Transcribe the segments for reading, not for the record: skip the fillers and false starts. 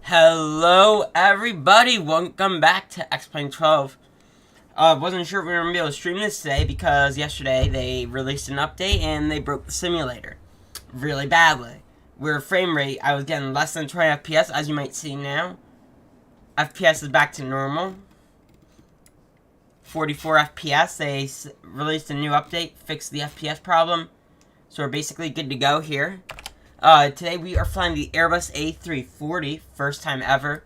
Hello everybody, welcome back to X-Plane 12. Wasn't sure if we were going to be able to stream this today because yesterday they released an update and they broke the simulator really badly. Frame rate, I was getting less than 20 FPS, as you might see now. FPS is back to normal. 44 FPS, they released a new update, fixed the FPS problem. So we're basically good to go here. Today we are flying the Airbus A340, first time ever.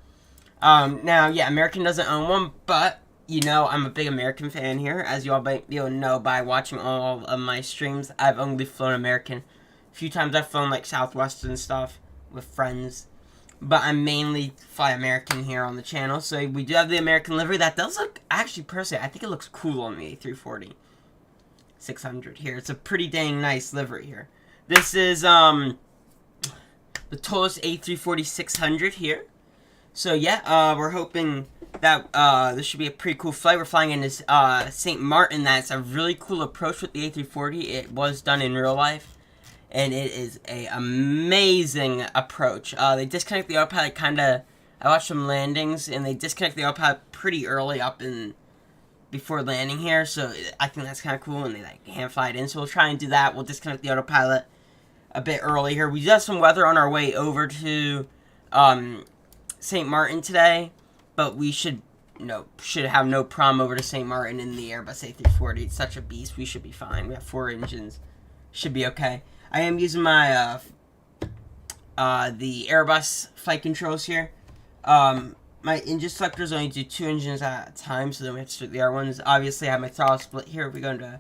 Now, yeah, American doesn't own one, but, you know, I'm a big American fan here, as you all might be able to know by watching all of my streams. I've only flown American. A few times I've flown, like, Southwest and stuff with friends, but I mainly fly American here on the channel, so we do have the American livery. That does look, actually, personally, I think it looks cool on the A340-600 here. It's a pretty dang nice livery here. This is, the Toliss A340-600 here. So yeah, we're hoping that this should be a pretty cool flight. We're flying in this St. Martin. That's a really cool approach with the A340. It was done in real life, and it is a amazing approach. They disconnect the autopilot I watched some landings, and they disconnect the autopilot pretty early up in before landing here. So I think that's kind of cool, and they like hand fly it in. So we'll try and do that. We'll disconnect the autopilot a bit early here. We do have some weather on our way over to St. Martin today, but we should have no problem over to St. Martin in the Airbus A340. It's such a beast. We should be fine. We have 4 engines. Should be okay. I am using my the Airbus flight controls here. My engine selectors only do 2 engines at a time, so then we have to start the other ones. Obviously, I have my throttle split here. If we go into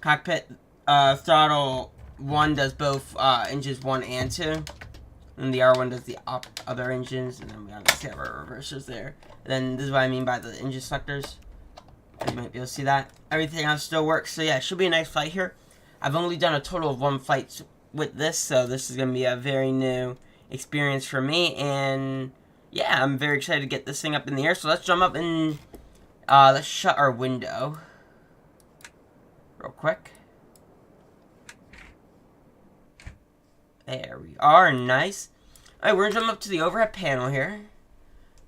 cockpit, throttle 1 does both engines 1 and 2, and the R1 does the other engines, and then we obviously have our reversers there. And then this is what I mean by the engine selectors. You might be able to see that. Everything else still works, so yeah, it should be a nice flight here. I've only done a total of 1 flight with this, so this is going to be a very new experience for me, and yeah, I'm very excited to get this thing up in the air. So let's jump up and let's shut our window real quick. There we are, nice. Alright, we're going to jump up to the overhead panel here.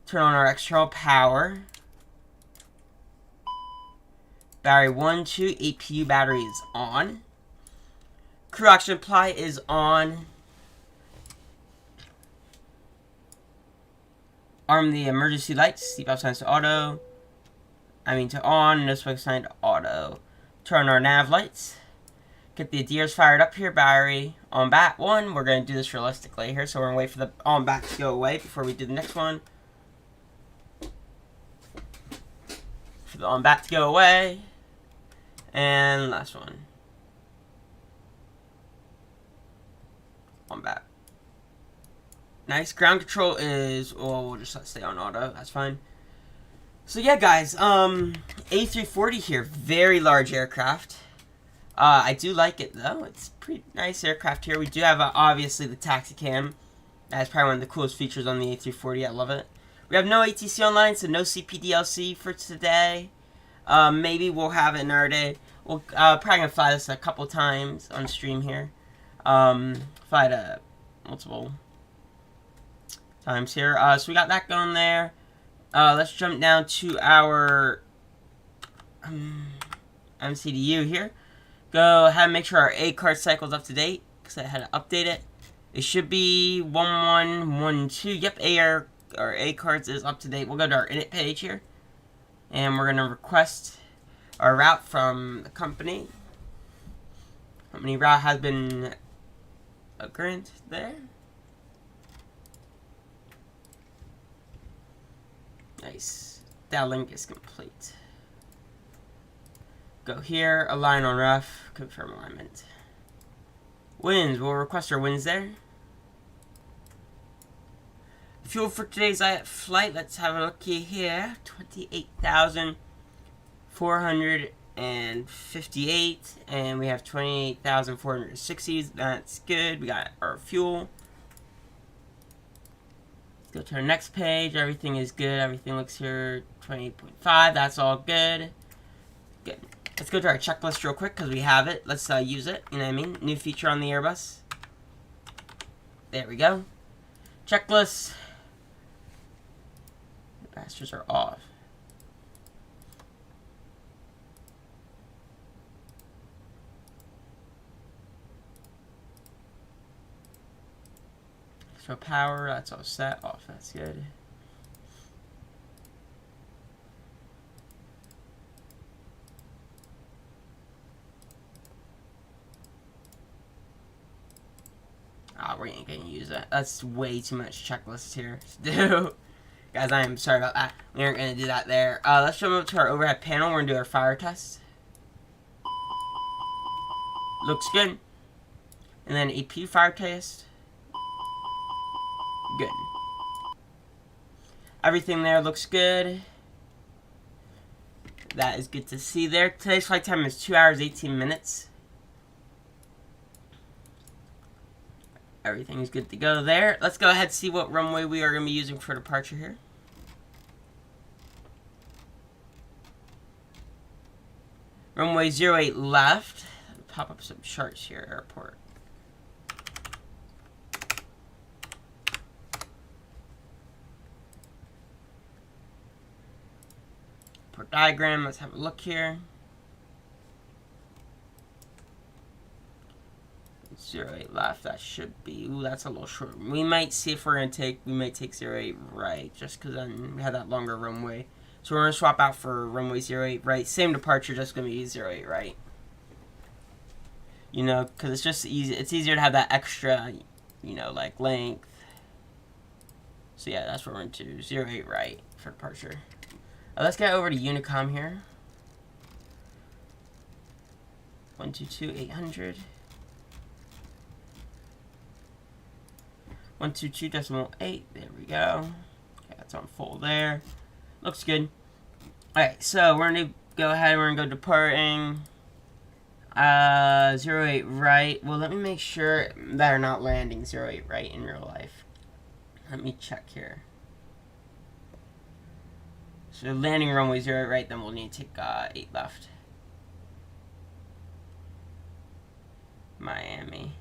Turn on our external power. Battery 1, 2, APU battery is on. Crew oxygen supply is on. Arm the emergency lights. Seatbelt signs to auto. To on. No smoke sign to auto. Turn on our nav lights. Get the ADRs fired up here. Battery on bat 1. We're going to do this realistically here, so we're going to wait for the on bat to go away before we do the next one. For the on bat to go away. And last one. On bat. Nice. Ground control is, we'll just stay on auto. That's fine. So yeah, guys, A340 here. Very large aircraft. I do like it, though. It's a pretty nice aircraft here. We do have, obviously, the taxi cam. That's probably one of the coolest features on the A340. I love it. We have no ATC online, so no CPDLC for today. Maybe we'll have it in our day. We'll probably going to fly this a couple times on stream here. Fly it multiple times here. So we got that going there. Let's jump down to our MCDU here. Go ahead and make sure our A card cycle is up to date, because I had to update it. It should be 1112. Yep, our A cards is up to date. We'll go to our init page here, and we're going to request our route from the company. Company route has been granted there. Nice. That link is complete. Go here, align on ref, confirm alignment. Winds, we'll request our winds there. Fuel for today's flight, let's have a look here. 28,458, and we have 28,460. That's good. We got our fuel. Let's go to our next page. Everything is good. Everything looks here. 28.5. That's all good. Good. Let's go to our checklist real quick because we have it. Let's use it. You know what I mean? New feature on the Airbus. There we go. Checklist. Bastards are off. So power, that's all set. Off, that's good. Oh, we ain't gonna use that. That's way too much checklist here to do. Guys, I am sorry about that. We aren't gonna do that there. Let's jump up to our overhead panel. We're gonna do our fire test. Looks good. And then AP fire test. Good. Everything there looks good. That is good to see there. Today's flight time is 2 hours, 18 minutes. Everything is good to go there. Let's go ahead and see what runway we are going to be using for departure here. Runway 08 left. Pop up some charts here, airport. Port diagram, let's have a look here. 08 left, that should be, ooh, that's a little short. We might see if we're going to take, we might take 08 right, just because then we had that longer runway. So we're going to swap out for runway 08 right. Same departure, just going to be 08 right. You know, because it's just easy, it's easier to have that extra, you know, like length. So yeah, that's what we're going to 08 right for departure. Let's get over to Unicom here. 122.800. 122.8. There we go. Okay, that's on full there. Looks good. Alright, so we're going to go ahead. We're going to go departing. 08 right. Well, let me make sure that they're not landing 08 right in real life. Let me check here. So landing runway 08 right, then we'll need to take 8 left. Miami.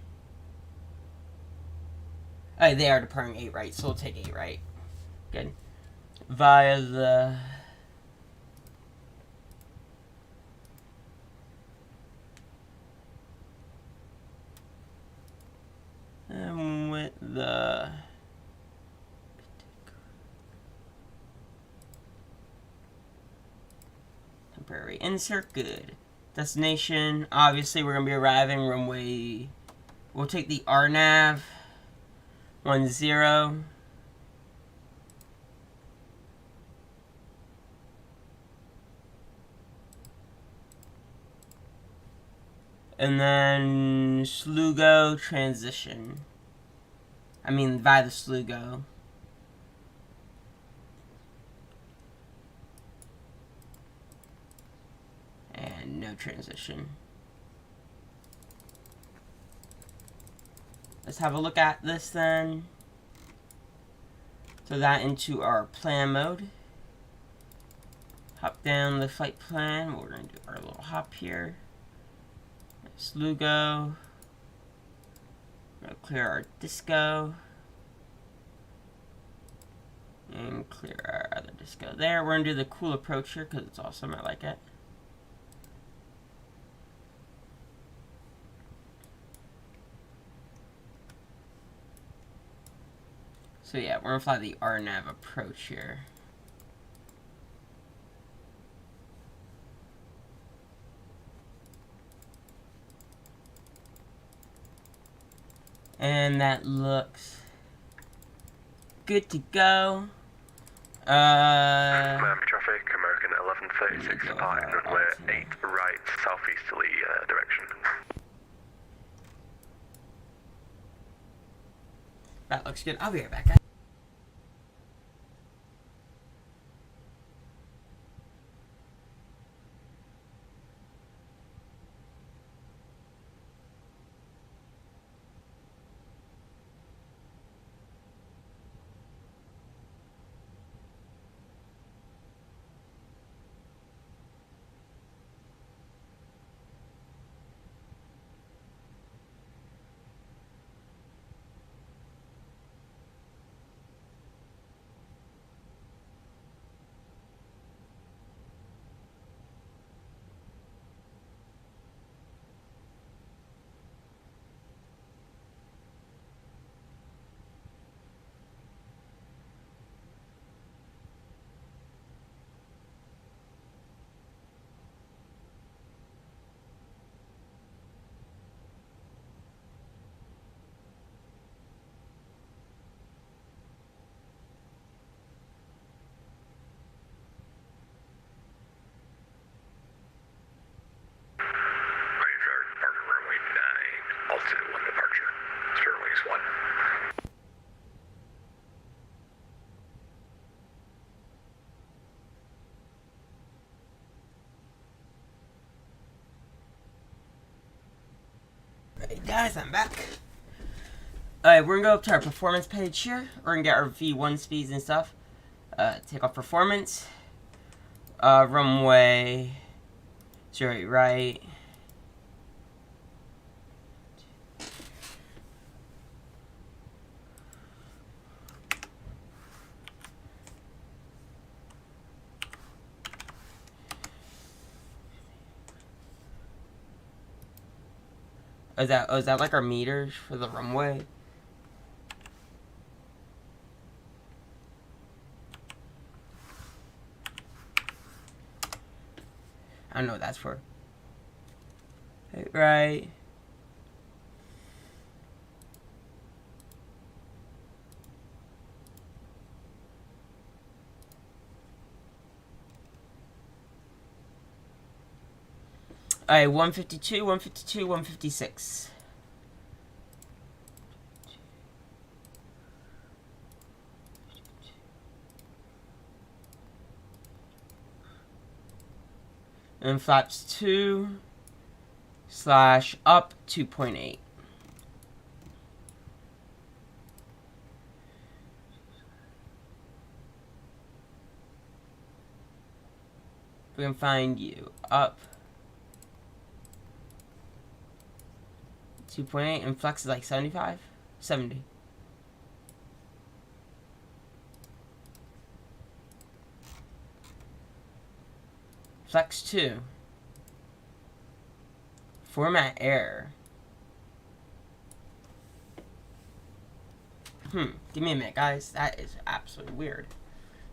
Oh, they are departing 8 right, so we'll take 8 right. Good. Via the... And with the... Temporary insert, good. Destination, obviously we're going to be arriving runway... We'll take the RNAV. 10. And then Slugo transition. I mean, via the Slugo. And no transition. Let's have a look at this then. Throw that into our plan mode. Hop down the flight plan. We're going to do our little hop here. Slugo. We're going to clear our disco. And clear our other disco there. We're going to do the cool approach here because it's awesome. I like it. So yeah, we're going to fly the RNAV approach here. And that looks good to go. Miami traffic, American 1136 departing runway 8 right, southeasterly direction. That looks good. I'll be right back, guys. Guys, I'm back. Alright, we're gonna go up to our performance page here. We're gonna get our V1 speeds and stuff. Take off performance. Runway 08 right. Is that like our meters for the runway? I don't know what that's for. Right. Alright, 152, 152, 156. And flaps 2 / up 2.8. We can find you up 2.8 and flex is like 75? 70. Flex 2. Format error. Give me a minute, guys. That is absolutely weird.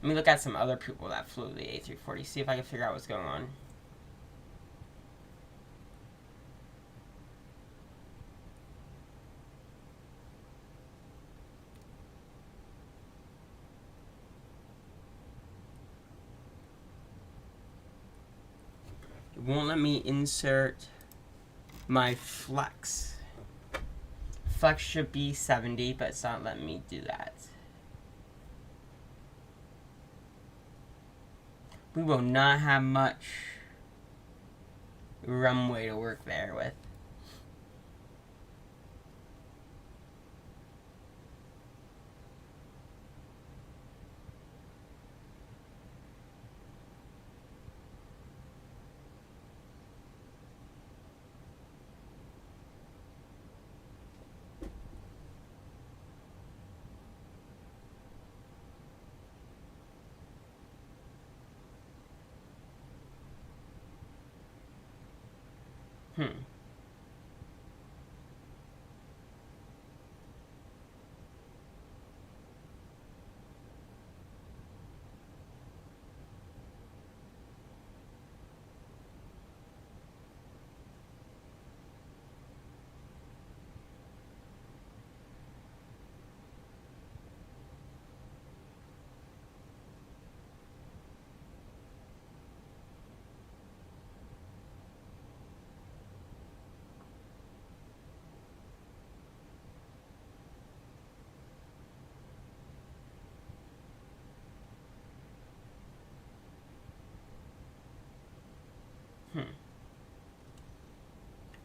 Let me look at some other people that flew the A340, see if I can figure out what's going on. It won't let me insert my flex. Flex should be 70, but it's not letting me do that. We will not have much runway to work there with.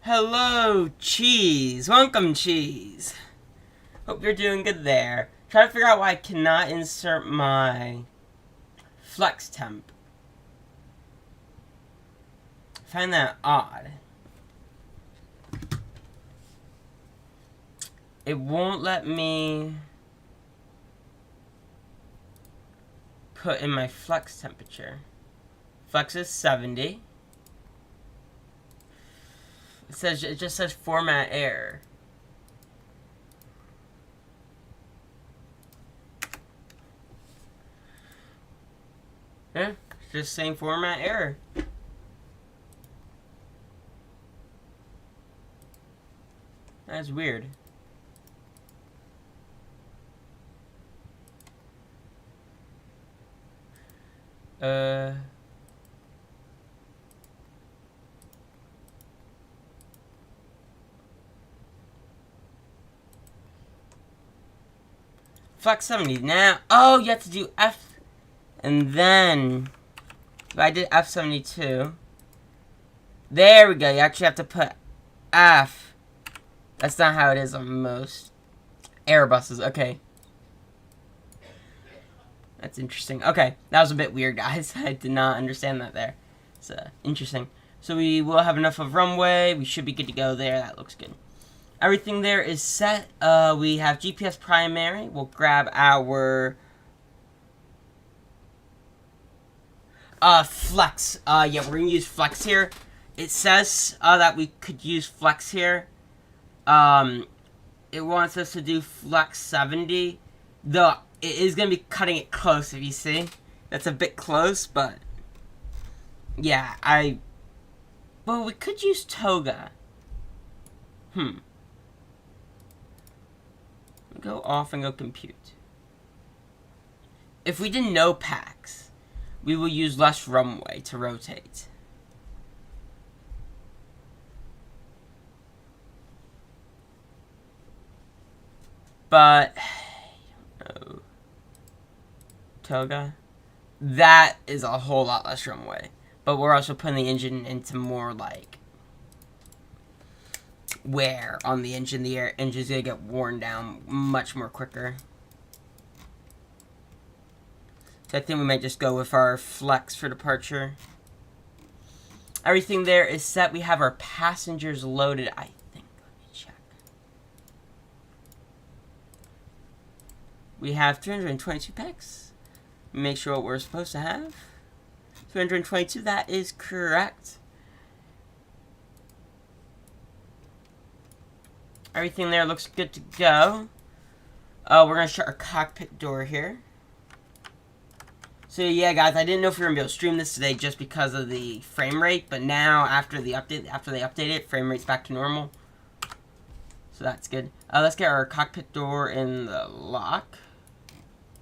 Hello, Cheese. Welcome, Cheese. Hope you're doing good there. Trying to figure out why I cannot insert my flex temp. I find that odd. It won't let me put in my flex temperature. Flex is 70. It just says format error. Yeah, it's just saying format error. That's weird. Flex 70 now. Oh, you have to do F, and then if I did F72. There we go. You actually have to put F. That's not how it is on most Airbuses. Okay. That's interesting. Okay, that was a bit weird, guys. I did not understand that there. It's interesting. So we will have enough of runway. We should be good to go there. That looks good. Everything there is set. We have GPS primary. We'll grab our flex. Yeah, we're gonna use flex here. It says that we could use flex here. It wants us to do flex 70. Though it is gonna be cutting it close. If you see, that's a bit close, but yeah, well, we could use toga. Go off and go compute. If we did no packs, we will use less runway to rotate. But no. Toga. That is a whole lot less runway. But we're also putting the engine into more like wear on the engine. The engine's gonna get worn down much more quicker. So I think we might just go with our flex for departure. Everything there is set. We have our passengers loaded, I think. Let me check. We have 322 packs. Make sure what we're supposed to have. 222, that is correct. Everything there looks good to go. We're going to shut our cockpit door here. So yeah, guys, I didn't know if we were going to be able to stream this today just because of the frame rate. But now, after they update it, frame rate's back to normal. So that's good. Let's get our cockpit door in the lock.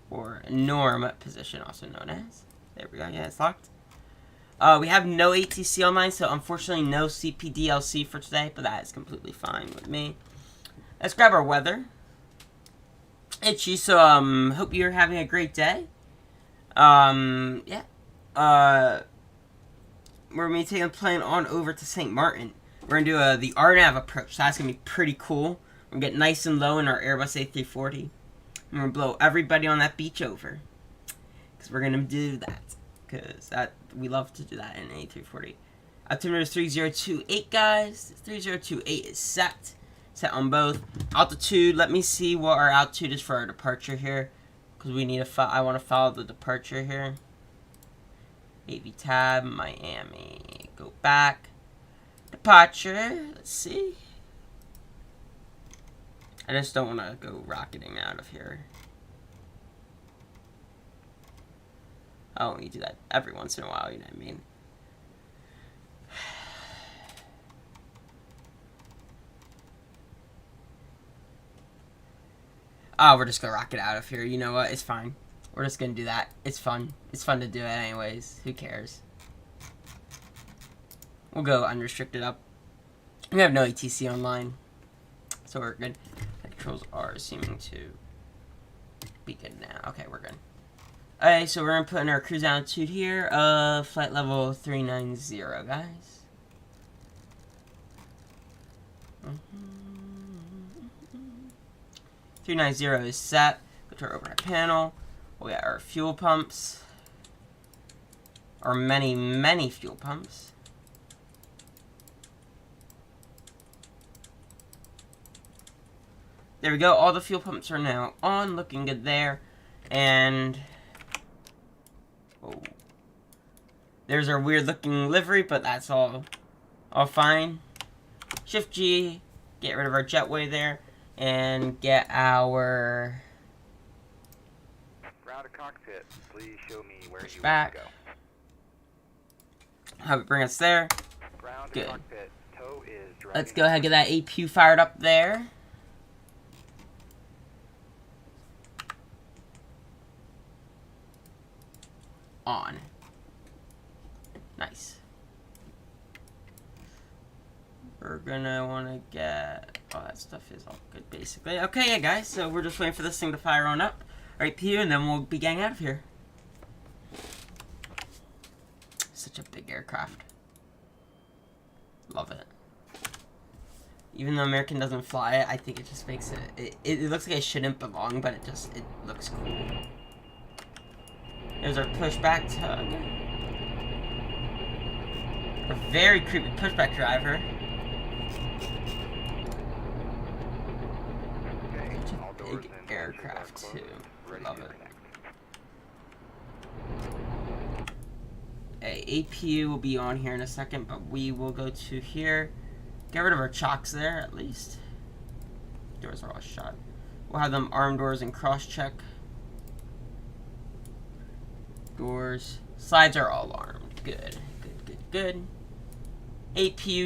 Or norm position, also known as. There we go, yeah, it's locked. We have no ATC online, so unfortunately no CPDLC for today, but that is completely fine with me. Let's grab our weather. Itchy, so hope you're having a great day. Yeah. We're gonna be taking the plane on over to St. Martin. We're gonna do the RNAV approach, so that's gonna be pretty cool. We're gonna get nice and low in our Airbus A340. I'm gonna blow everybody on that beach over. Because we're gonna do that. Because we love to do that in A340. Altimeter is 3028, guys. 3028 is set. Set on both. Altitude, let me see what our altitude is for our departure here. Because we need I want to follow the departure here. AV tab, Miami. Go back. Departure. Let's see. I just don't want to go rocketing out of here. Oh, you do that every once in a while, you know what I mean? Oh, we're just gonna rocket out of here. You know what? It's fine. We're just gonna do that. It's fun. It's fun to do it anyways. Who cares? We'll go unrestricted up. We have no ATC online. So we're good. The controls are seeming to be good now. Okay, we're good. Alright, so we're gonna put in our cruise altitude here of flight level 390, guys. 390 is set. Go to our overhead panel. We got our fuel pumps. Our many, many fuel pumps. There we go. All the fuel pumps are now on. Looking good there. And there's our weird looking livery, but that's all fine. Shift G. Get rid of our jetway there. And get our Ground to cockpit. Please show me where you back. want to go. Have it bring us there. Ground to Good. cockpit. Tow is driving. Let's go ahead and get that APU fired up there. On. Nice. We're gonna want to get all that stuff is all good basically. Okay, yeah, guys, so we're just waiting for this thing to fire on up. Alright, PU, and then we'll be getting out of here. Such a big aircraft. Love it. Even though American doesn't fly it, I think it just makes it looks like it shouldn't belong, but it looks cool. There's our pushback tug. A very creepy pushback driver. Big aircraft too. Love it. APU will be on here in a second, but we will go to here. Get rid of our chocks there, at least. Doors are all shut. We'll have them arm doors and cross-check. Doors. Sides are all armed. Good. Good. APU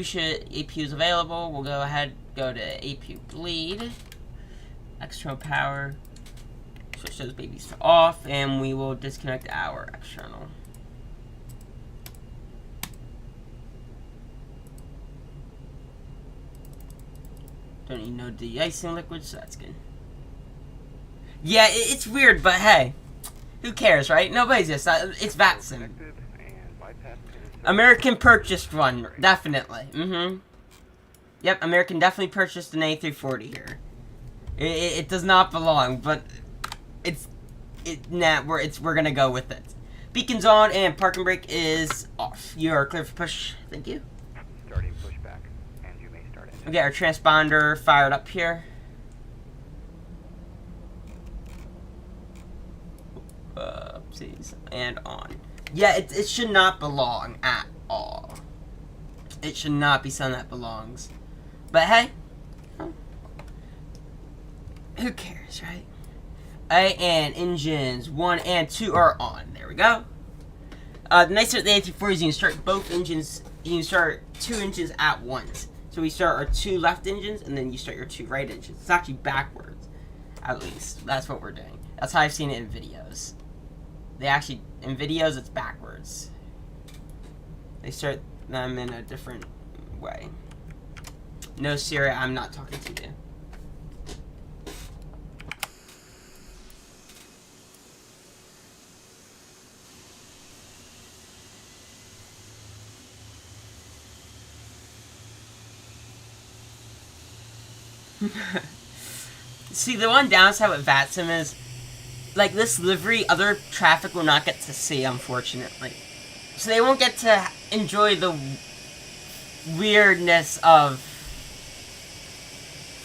is available. We'll go ahead, go to APU bleed. External power. Switch those babies to off, and we will disconnect our external. Don't need no de-icing liquid, so that's good. Yeah, it's weird, but hey, who cares, right? Nobody's just. It's Vatsim. American purchased one, definitely. Yep, American definitely purchased an A340 here. It does not belong, but we're gonna go with it. Beacon's on and parking brake is off. You are clear for push. Thank you. Starting pushback, and you may start engine. We get our transponder fired up here. Oopsies. And on. Yeah, it should not belong at all. It should not be something that belongs. But hey, who cares, right? And engines 1 and 2 are on. There we go. The nice thing with the A340 is you can start both engines. You can start 2 engines at once. So we start our 2 left engines, and then you start your 2 right engines. It's actually backwards, at least. That's what we're doing. That's how I've seen it in videos. In videos, it's backwards. They start them in a different way. No, Siri, I'm not talking to you. See, the one downside with Vatsim is, like, this livery, other traffic will not get to see, unfortunately. So they won't get to enjoy the weirdness of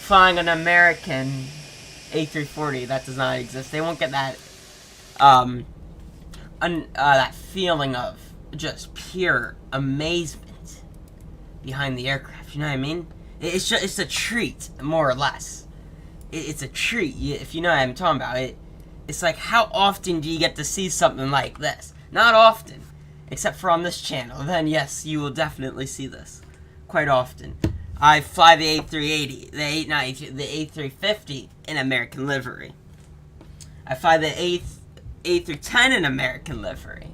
flying an American A340 that does not exist. They won't get that, that feeling of just pure amazement behind the aircraft. You know what I mean? It's a treat, more or less. It's a treat, if you know what I'm talking about. It's like, how often do you get to see something like this? Not often, except for on this channel. Then yes, you will definitely see this quite often. I fly the A380, the A350 in American livery. I fly the A310 in American livery.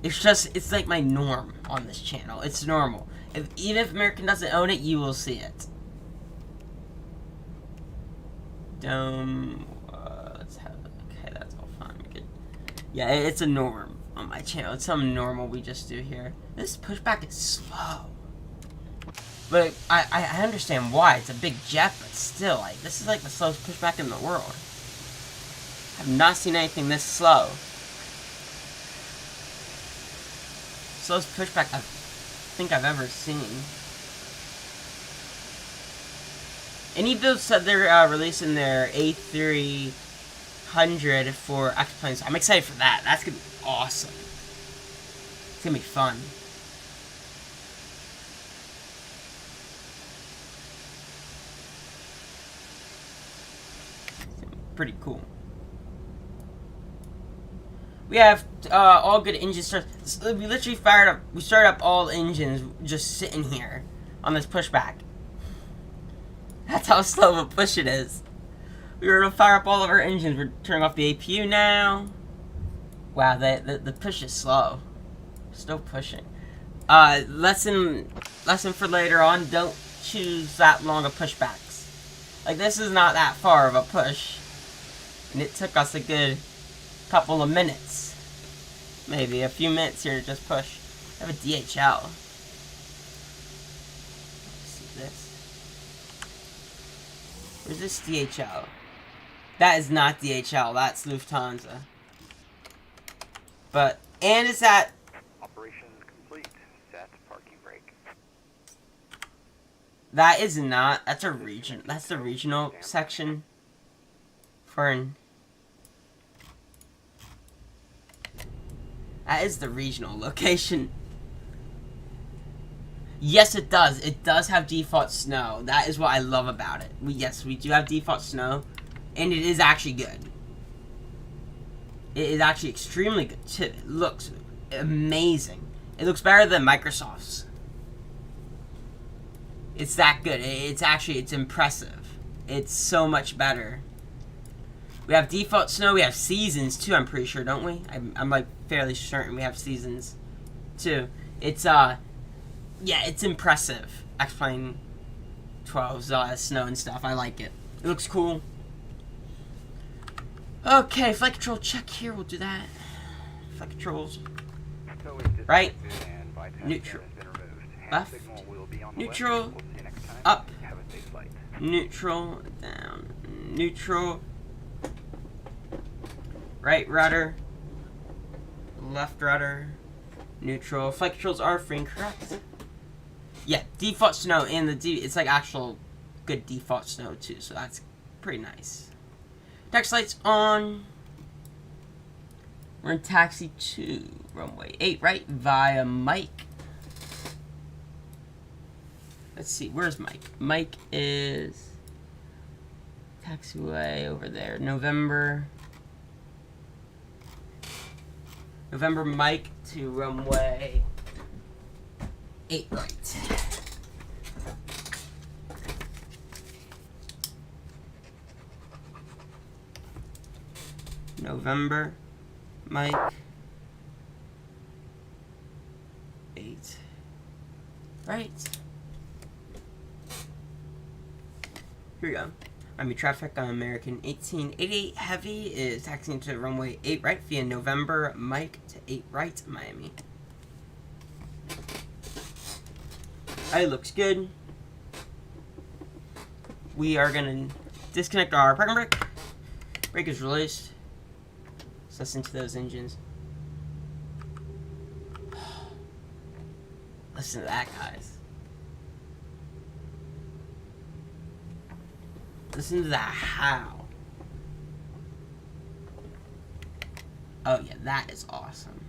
It's like my norm on this channel. It's normal. Even if American doesn't own it, you will see it. Dome. Let's have. Okay, that's all fine. Good. Yeah, it's a norm on my channel. It's something normal we just do here. This pushback is slow. But I understand why. It's a big jet, but still, like, this is like the slowest pushback in the world. I've not seen anything this slow. Slowest pushback I think I've ever seen. Any builds said they're releasing their A300 for X-Planes. I'm excited for that. That's gonna be awesome. It's gonna be fun. Pretty cool. We have all good engine starts. We literally we started up all engines just sitting here on this pushback. That's how slow of a push it is. We were to fire up all of our engines. We're turning off the APU now. Wow, the push is slow. Still pushing. Lesson for later on, don't choose that long of pushbacks. Like, this is not that far of a push. And it took us a good couple of minutes. Maybe a few minutes here to just push. I have a DHL. See this. Is this DHL? That is not DHL. That's Lufthansa. But, and is that... Operation complete. Set parking brake. That is not. That's a region. That's the regional section. For... That is the regional location. Yes, it does. It does have default snow. That is what I love about it. Yes, we do have default snow. And it is actually good. It is actually extremely good too. It looks amazing. It looks better than Microsoft's. It's that good. It's impressive. It's so much better. We have default snow. We have seasons too, I'm pretty sure, don't we? I'm like fairly certain we have seasons too. It's yeah, it's impressive. X-Plane 12's snow and stuff. I like it. It looks cool. Okay, flight control check here. We'll do that. Flight controls. Right. Neutral. Left. Neutral. Up. Neutral. Down. Neutral. Right rudder. Left rudder. Neutral. Flight controls are free and correct. Yeah, default snow and it's like actual good default snow too, so that's pretty nice. Taxi lights on. We're in taxi 2, runway 8 right, via Mike. Let's see, where's Mike? Mike is taxiway over there. November Mike to runway 8 right. November Mike 8 right. Here we go. Miami traffic on American 1888 Heavy is taxiing to runway 8 right via November Mike to 8 right Miami. It looks good. We are gonna disconnect our parking brake. Brake is released. Let's listen to those engines. Listen to that, guys. Listen to that howl. Oh yeah, that is awesome.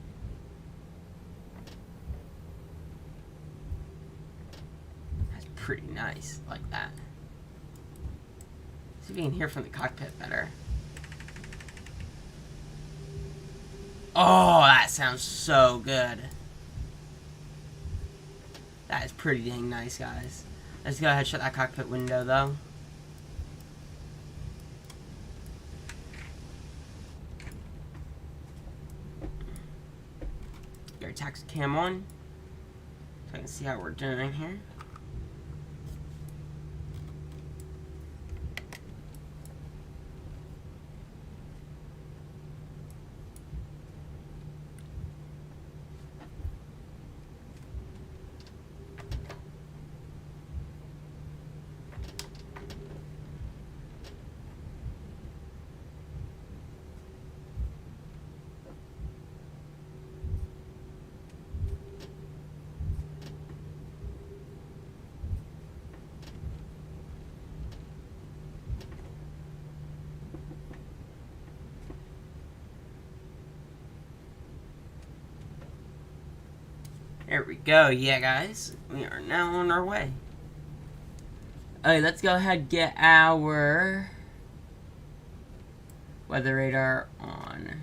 That's pretty nice, like that. See if we can hear from the cockpit better. Oh, that sounds so good. That is pretty dang nice, guys. Let's go ahead and shut that cockpit window, though. Get our taxi cam on, so I can see how we're doing here. There we go. Yeah, guys. We are now on our way. Alright, let's go ahead and get our weather radar on.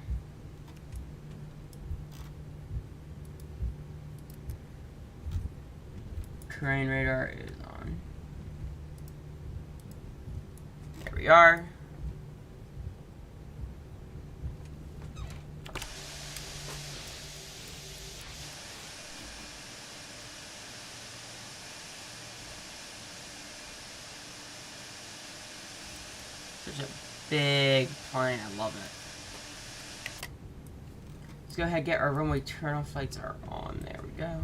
Terrain radar is on. There we are. Such a big plane. I love it. Let's go ahead and get our runway turnoff lights are on. There we go.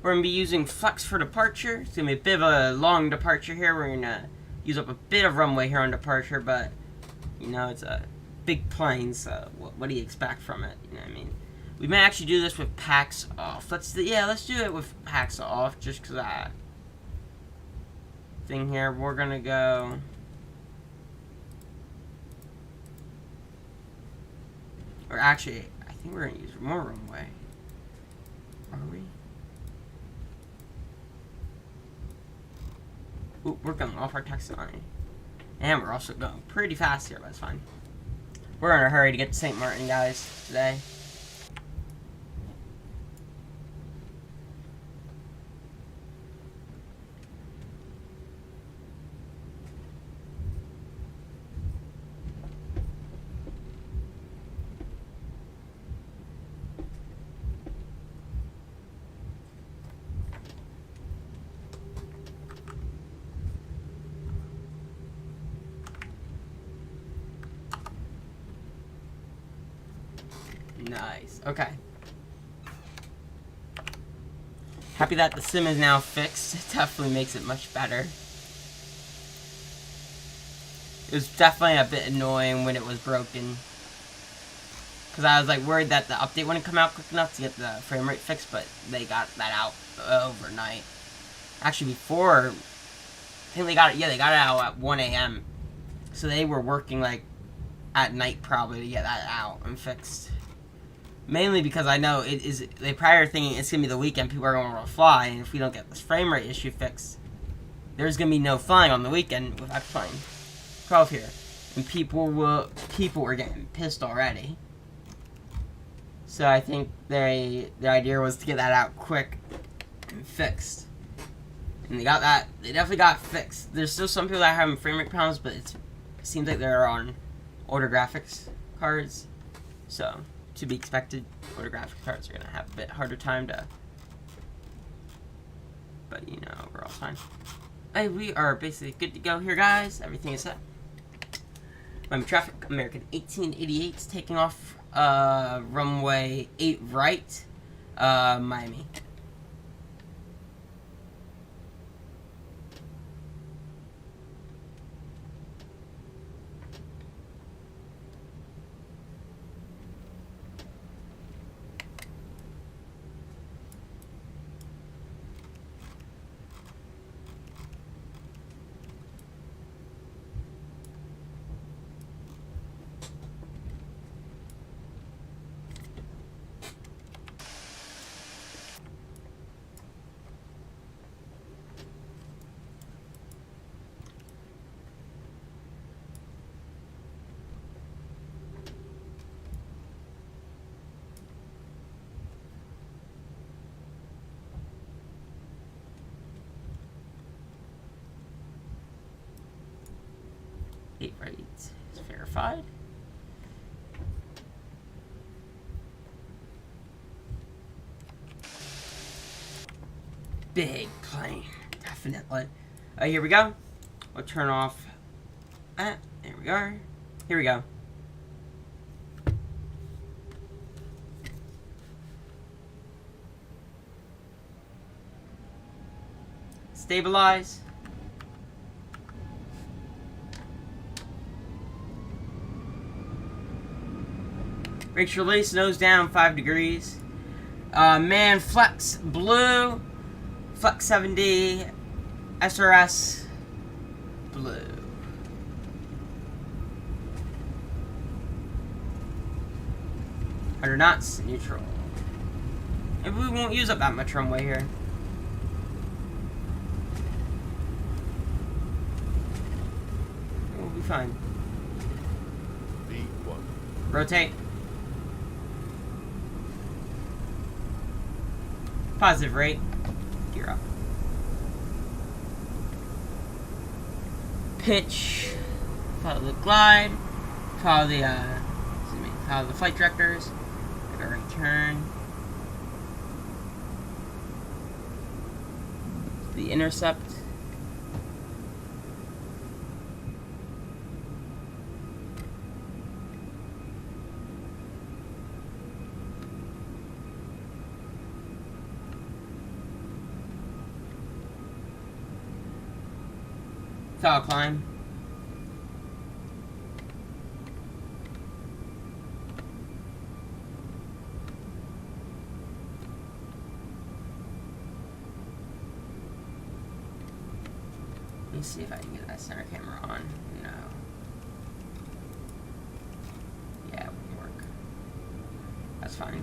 We're going to be using flex for departure. It's going to be a bit of a long departure here. We're going to use up a bit of runway here on departure, but you know, it's a big plane, so what do you expect from it? You know what I mean? We may actually do this with packs off. Let's do it with packs off, just because I thing here. We're gonna go. Or actually, I think we're gonna use more runway. Are we? Ooh, we're going off our taxonomy. And we're also going pretty fast here, but it's fine. We're in a hurry to get to St. Martin, guys, today. Nice. Okay. Happy that the sim is now fixed. It definitely makes it much better. It was definitely a bit annoying when it was broken. Because I was like worried that the update wouldn't come out quick enough to get the frame rate fixed, but they got that out overnight. Actually, before, I think they got it out at 1 a.m. So they were working like at night probably to get that out and fixed. Mainly because I know they probably are thinking it's going to be the weekend, people are going to fly, and if we don't get this frame rate issue fixed, there's going to be no flying on the weekend with that plane. 12 here. And people were getting pissed already. So I think their idea was to get that out quick and fixed. And they definitely got fixed. There's still some people that are having frame rate problems, but it seems like they're on older graphics cards. So, to be expected, older graphics cards are going to have a bit harder time to... But, you know, overall fine. Hey, we are basically good to go here, guys. Everything is set. Miami traffic, American 1888 is taking off runway 8 right, Miami. Eight right is verified. Big plane, definitely. Here we go. We'll turn off. There we are. Here we go. Stabilize. Brakes release, nose down, 5 degrees. Man, flex blue, flex 7D, SRS blue. 100 knots, neutral. Maybe we won't use up that much runway here. We'll be fine. V1. Rotate. Positive rate. Gear up. Pitch. Follow the glide. Follow the follow the flight directors. Make a right turn. The intercept. Gotta climb. Let me see if I can get that center camera on. No. Yeah, it wouldn't work. That's fine.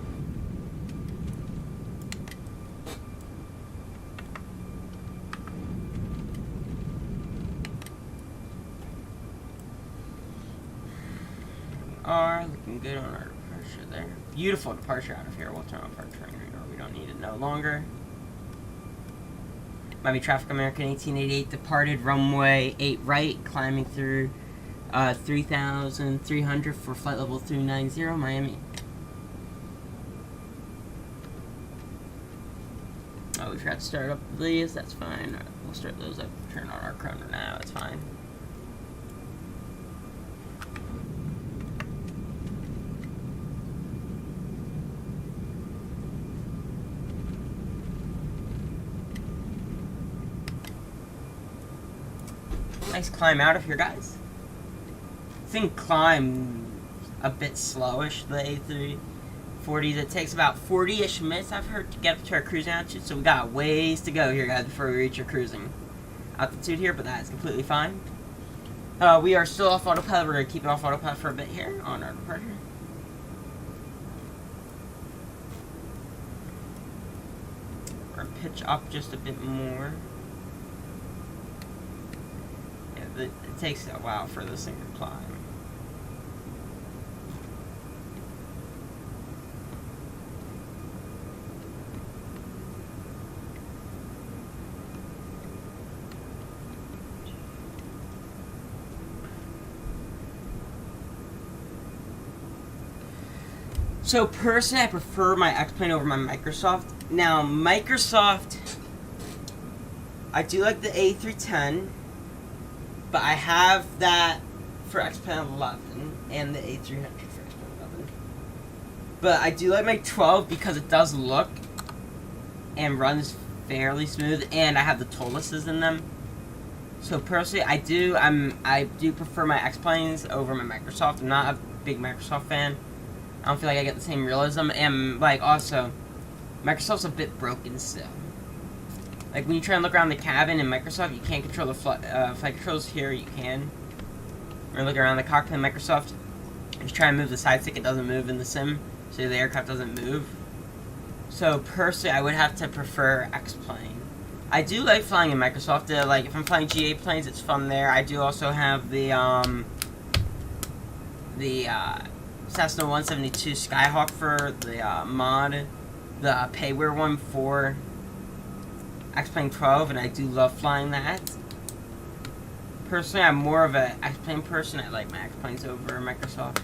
Are looking good on our departure there. Beautiful departure out of here. We'll turn on park train radar. We don't need it no longer. Miami Traffic American 1888 departed runway 8 right, climbing through 3,300 for flight level 390 Miami. Oh, we forgot to start up these. That's fine. We'll start those up. Turn on our chrono now. It's fine. Nice climb out of here, guys. I think climb a bit slowish, the A340s. It takes about 40-ish minutes, I've heard, to get up to our cruising altitude. So we got ways to go here, guys, before we reach our cruising altitude here, but that is completely fine. We are still off autopilot. We're going to keep it off autopilot for a bit here on our departure. We're going to pitch up just a bit more. It takes a while for this thing to climb. So personally, I prefer my X-Plane over my Microsoft. Now, Microsoft, I do like the A310. But I have that for X-Plane 11 and the A300 for X-Plane 11. But I do like my 12 because it does look and runs fairly smooth, and I have the Tolisses in them. So personally, I do prefer my X-Planes over my Microsoft. I'm not a big Microsoft fan. I don't feel like I get the same realism, and like also, Microsoft's a bit broken still. Like, when you try and look around the cabin in Microsoft, you can't control the flight controls. Here, you can. Or look around the cockpit in Microsoft. If you try and move the side stick, it doesn't move in the sim. So the aircraft doesn't move. So, personally, I would have to prefer X-Plane. I do like flying in Microsoft. Like, if I'm flying GA planes, it's fun there. I do also have the Cessna 172 Skyhawk for the mod. The payware one for X-Plane 12, and I do love flying that. Personally, I'm more of an X-Plane person. I like my X-Planes over Microsoft.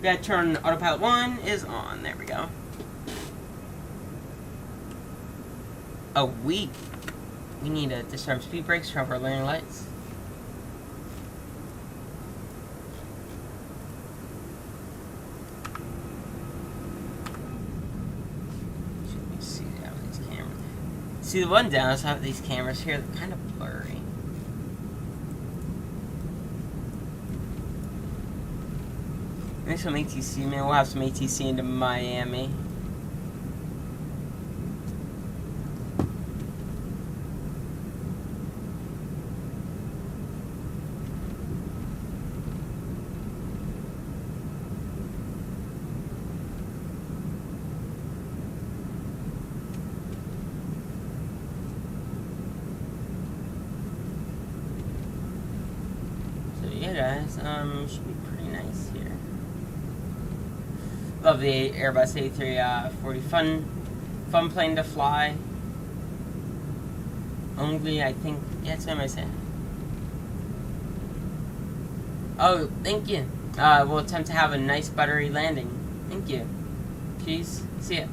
Yeah, turn autopilot 1 is on. There we go. Oh, we need to disarm speed brakes, turn off our landing lights. See, the one downside of these cameras here, they're kind of blurry. Maybe some ATC, man. We'll have some ATC into Miami. Yeah, guys, should be pretty nice here. Love the Airbus A340, fun plane to fly. Only, I think, yeah, that's what I say. Oh, thank you. We'll attempt to have a nice buttery landing. Thank you. Cheese. See ya.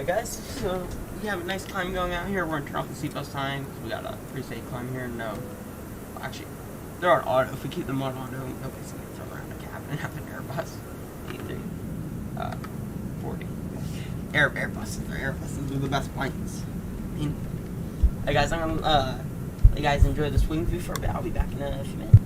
But guys, so we have a nice climb going out here. We're gonna turn off the seatbelt sign because we got a pretty safe climb here. No, actually, they're on auto. If we keep them on auto, nobody's gonna throw around a cabin and have an Airbus. A340. Airbuses. Airbuses are the best planes. I mean, hey guys, I'm gonna let you guys enjoy the swing view for a bit. I'll be back in a few minutes.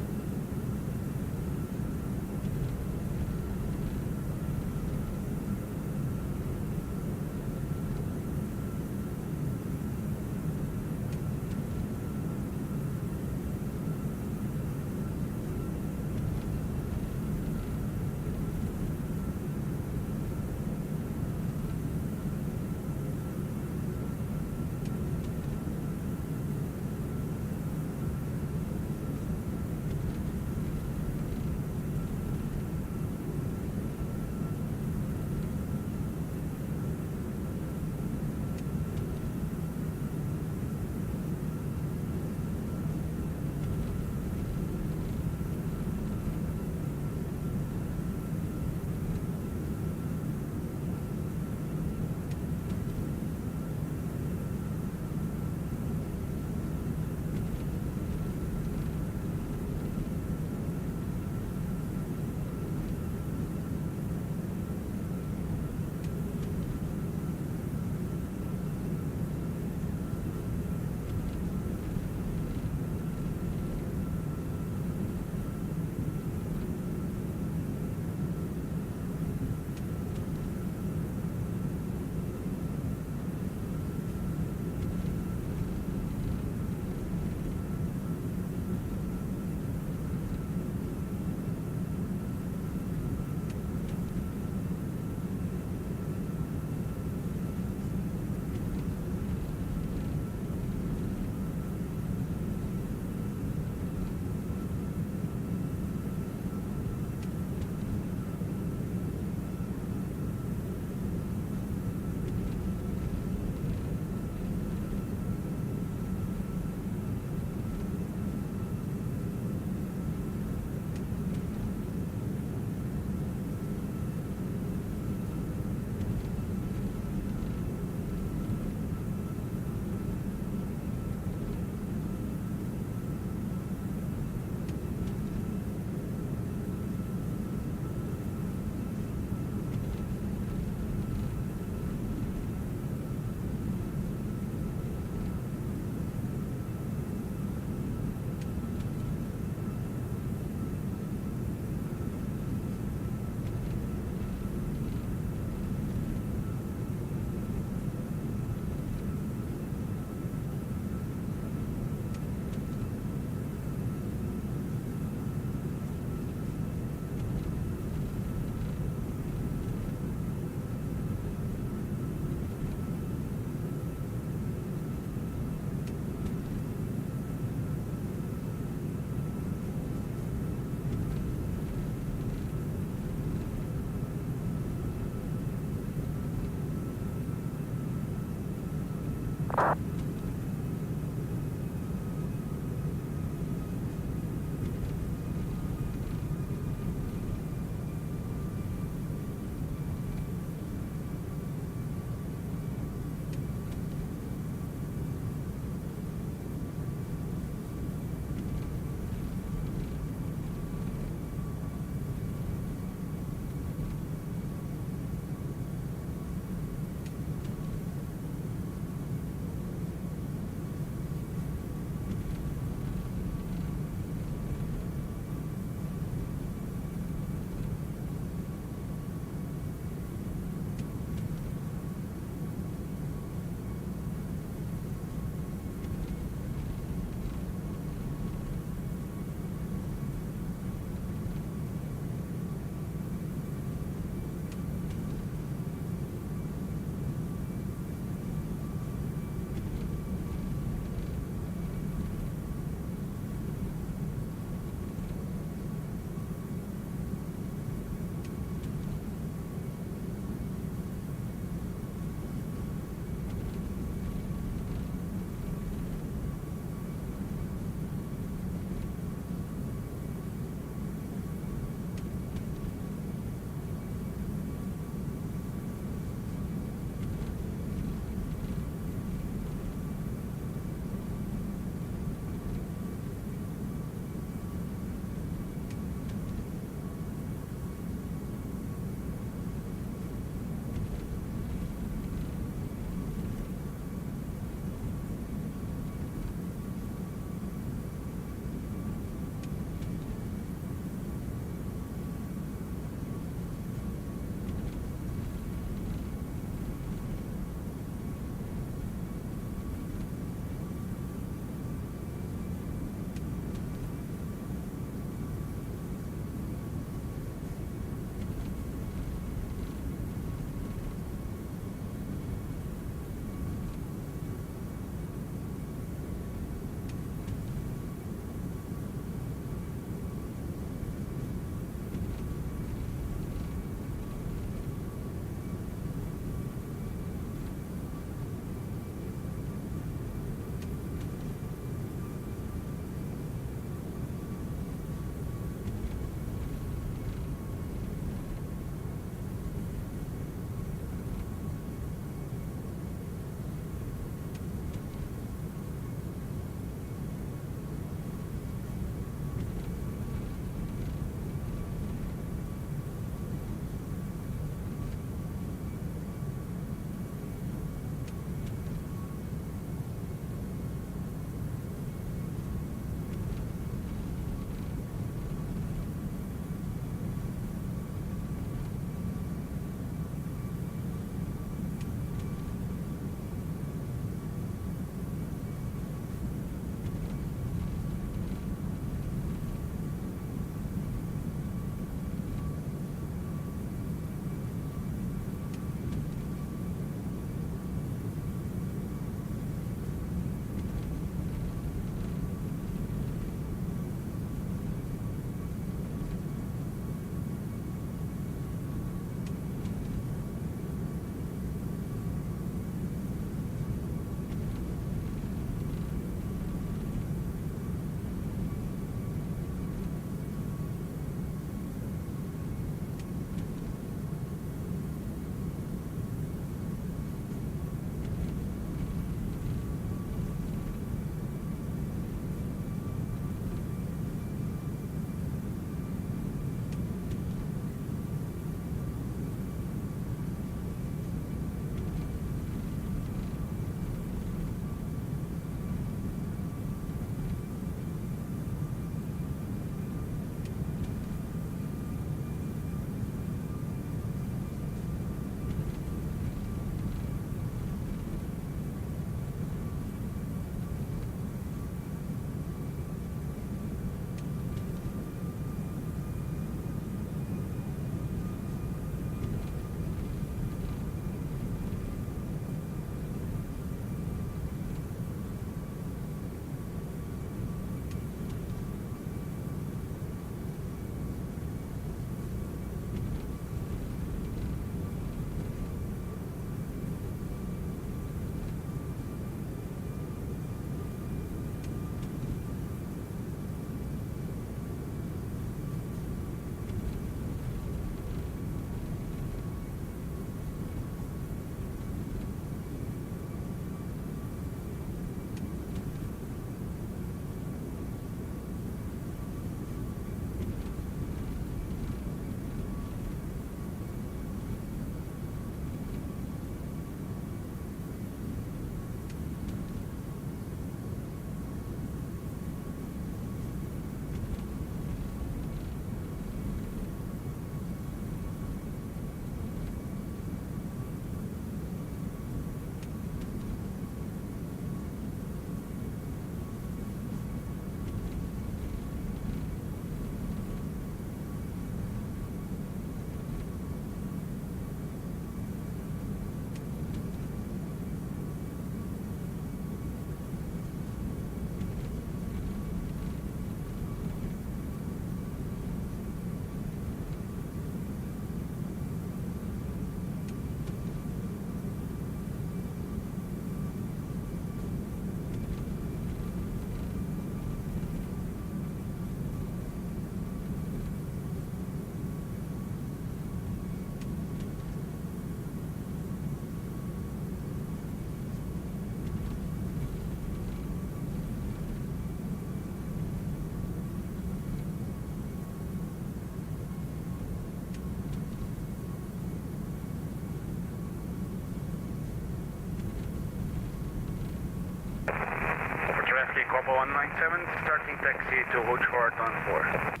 Okay, Corpo 197, starting taxi to Route 4 on 4.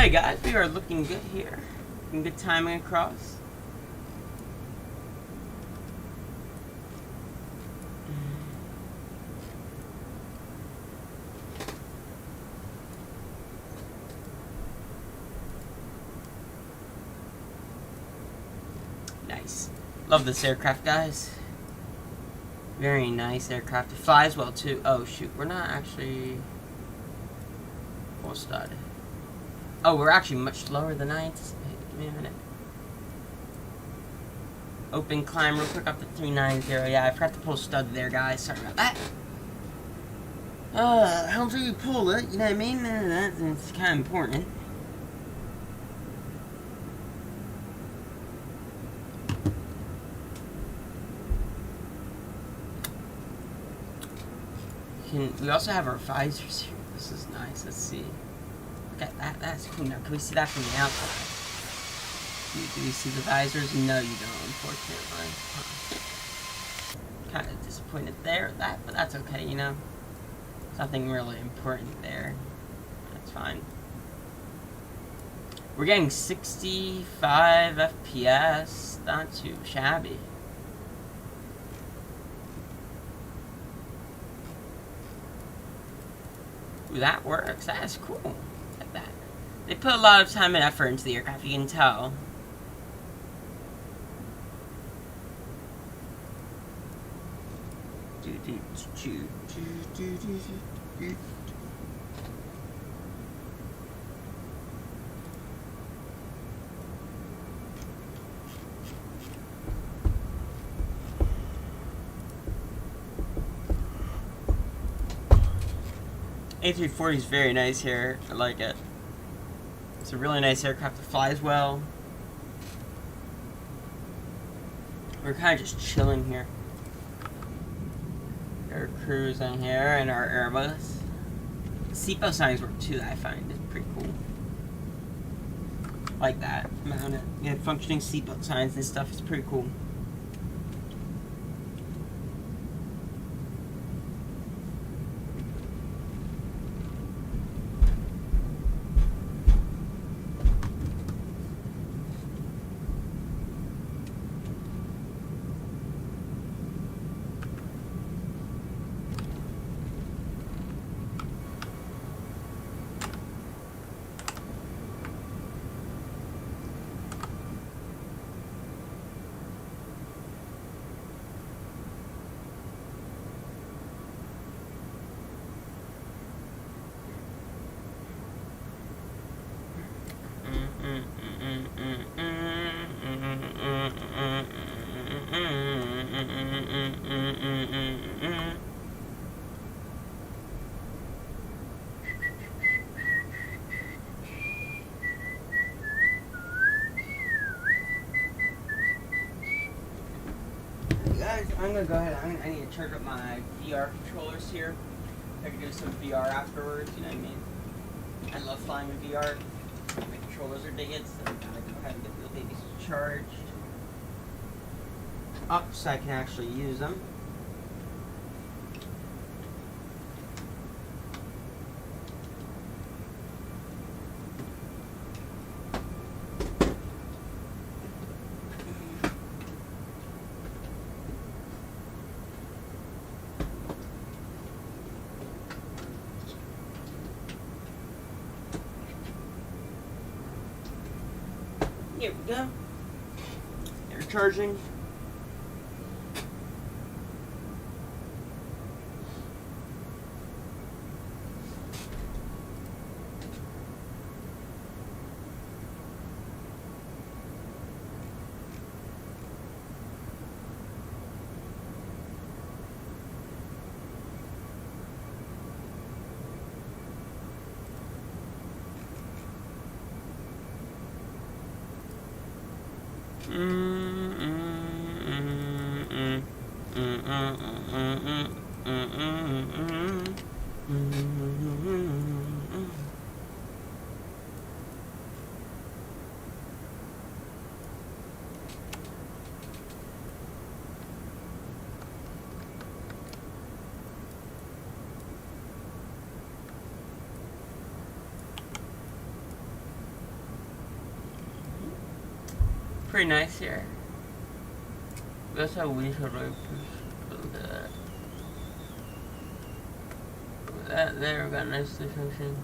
Alright guys, we are looking good here. Looking good timing across. Nice. Love this aircraft, guys. Very nice aircraft. It flies well too. Oh shoot, we're not actually full stud. Oh, we're actually much lower than I anticipated. Give me a minute. Open climb real quick up to 390. Yeah, I forgot to pull stud there, guys. Sorry about that. How do you pull it? You know what I mean? That's kind of important. We also have our visors here. This is nice. Let's see. Look at that. That's cool. Now, can we see that from the outside? Do we see the visors? No, you don't, unfortunately. Kind of disappointed there at that, but that's okay, you know. Nothing really important there. That's fine. We're getting 65 FPS. Not too shabby. Ooh, that works. That is cool. Look at that. They put a lot of time and effort into the aircraft, you can tell. A340 is very nice here. I like it. It's a really nice aircraft. It flies well. We're kind of just chilling here. Our cruising here and our Airbus. The seatbelt signs work too, that I find is pretty cool. Like that. Mount it. Yeah, functioning seatbelt signs and stuff is pretty cool. Guys, I'm gonna go ahead. I need to charge up my VR controllers here. I can do some VR afterwards, you know what I mean? I love flying with VR. My controllers are digging, so I'm gonna go ahead and get the babies charged up so I can actually use them. Here we go. They're charging. Pretty nice here. That's how we should look at that. That there, we got nice definition.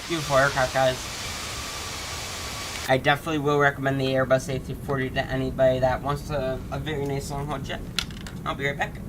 Beautiful aircraft, guys. I definitely will recommend the Airbus A340 to anybody that wants a very nice long haul jet. I'll be right back.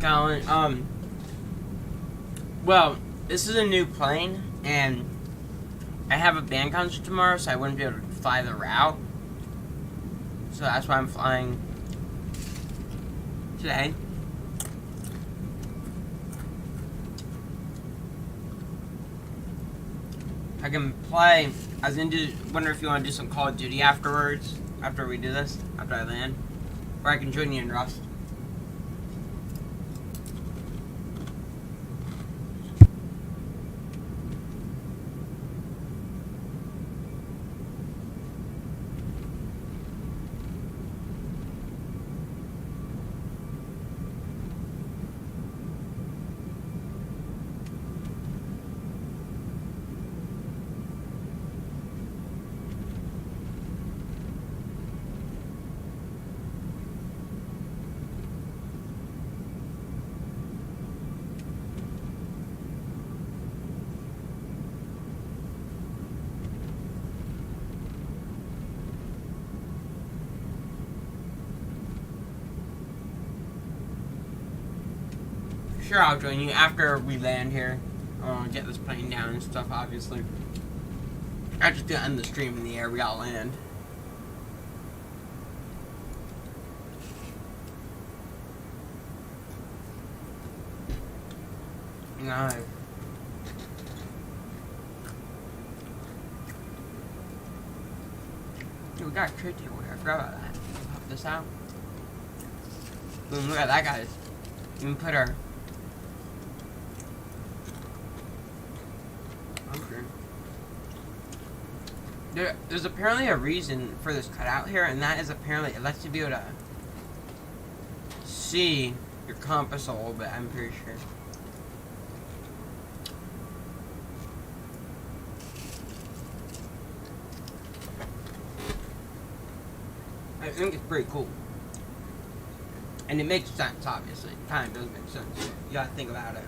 Colin. Well, this is a new plane, and I have a band concert tomorrow, so I wouldn't be able to fly the route. So that's why I'm flying today. I can play. I was wonder if you want to do some Call of Duty afterwards, after we do this, after I land, or I can join you in Rust. Sure, I'll join you after we land here. Get this plane down and stuff, obviously. I just do end the stream in the air, we all land. No. Dude, we got a trade table here. I forgot about that. Pop this out. Boom, look at that, guys. You can put our... There's apparently a reason for this cutout here, and that is apparently it lets you be able to see your compass a little bit, I'm pretty sure. I think it's pretty cool. And it makes sense, obviously. It kind of does make sense. You gotta think about it.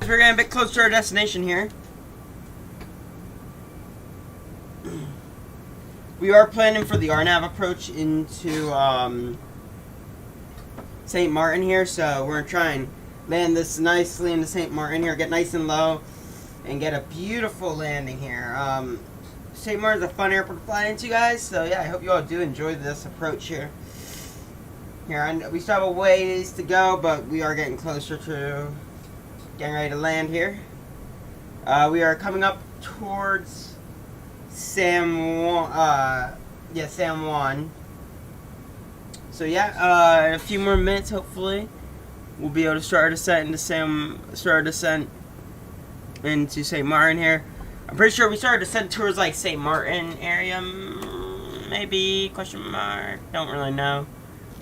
we're getting a bit closer to our destination here. We are planning for the RNAV approach into St. Martin here, so we're going to try and land this nicely into St. Martin here, get nice and low, and get a beautiful landing here. St. Martin's a fun airport to fly into, guys, so yeah, I hope you all do enjoy this approach here. We still have a ways to go, but we are getting closer to getting ready to land here. We are coming up towards San Juan. So yeah, in a few more minutes, hopefully, we'll be able to start our descent into St. Martin here. I'm pretty sure we started descent towards like St. Martin area, maybe, question mark, don't really know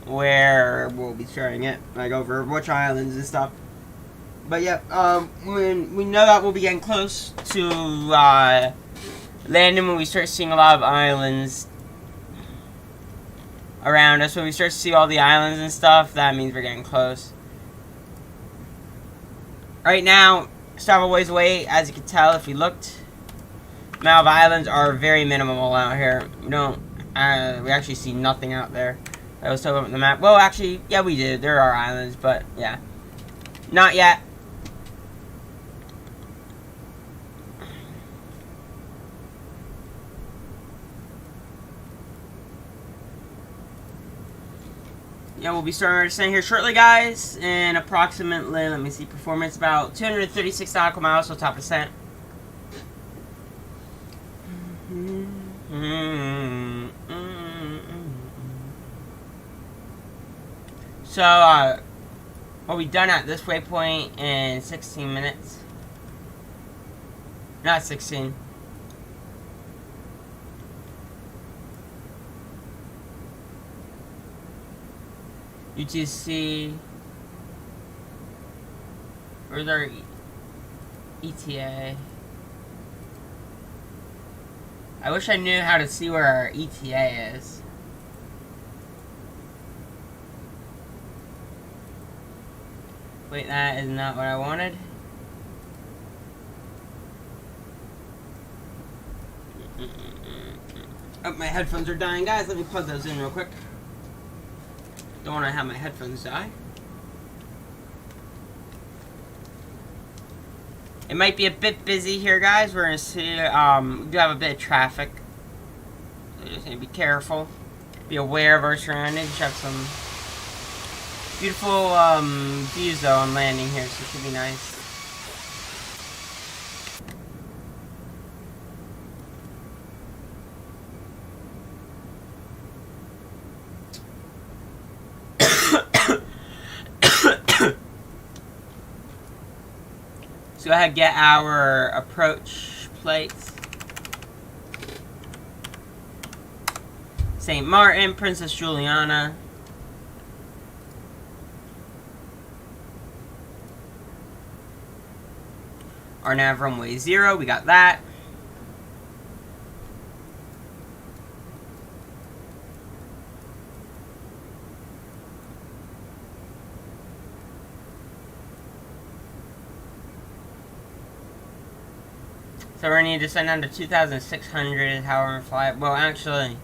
where we'll be starting it, like over which islands and stuff. But yeah, when we know that we'll be getting close to landing, when we start seeing a lot of islands around us, when we start to see all the islands and stuff, that means we're getting close. Right now, still have a ways away, as you can tell if you looked. The amount of islands are very minimal out here. We actually see nothing out there. I was talking about the map. Well, actually, yeah, we did. There are islands, but yeah, not yet. Yeah, we'll be starting our descent here shortly, guys. And approximately, let me see, performance about 236 nautical miles, so top descent. So, we'll be done at this waypoint in 16 minutes. Not 16. UTC. Where's our ETA? I wish I knew how to see where our ETA is. Wait, that is not what I wanted. Oh, my headphones are dying, guys. Let me plug those in real quick. Don't want to have my headphones die. It might be a bit busy here, guys. We're gonna see. We do have a bit of traffic. So just need to be careful. Be aware of our surroundings. We have some beautiful views though on landing here, so it should be nice. So go ahead and get our approach plates. St. Martin, Princess Juliana. Our nav runway 0, we got that. So we're going to need to send down to 2,600, however fly. Well, actually,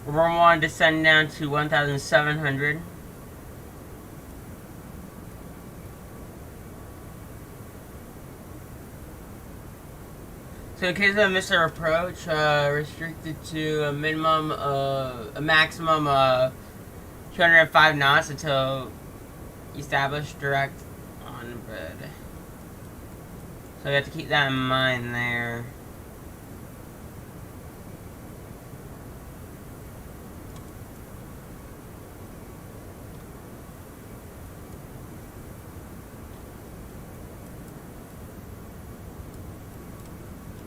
we're going to want to send down to 1,700. So in case I miss our approach, restricted to a maximum of 205 knots until established direct on bed. So you have to keep that in mind there.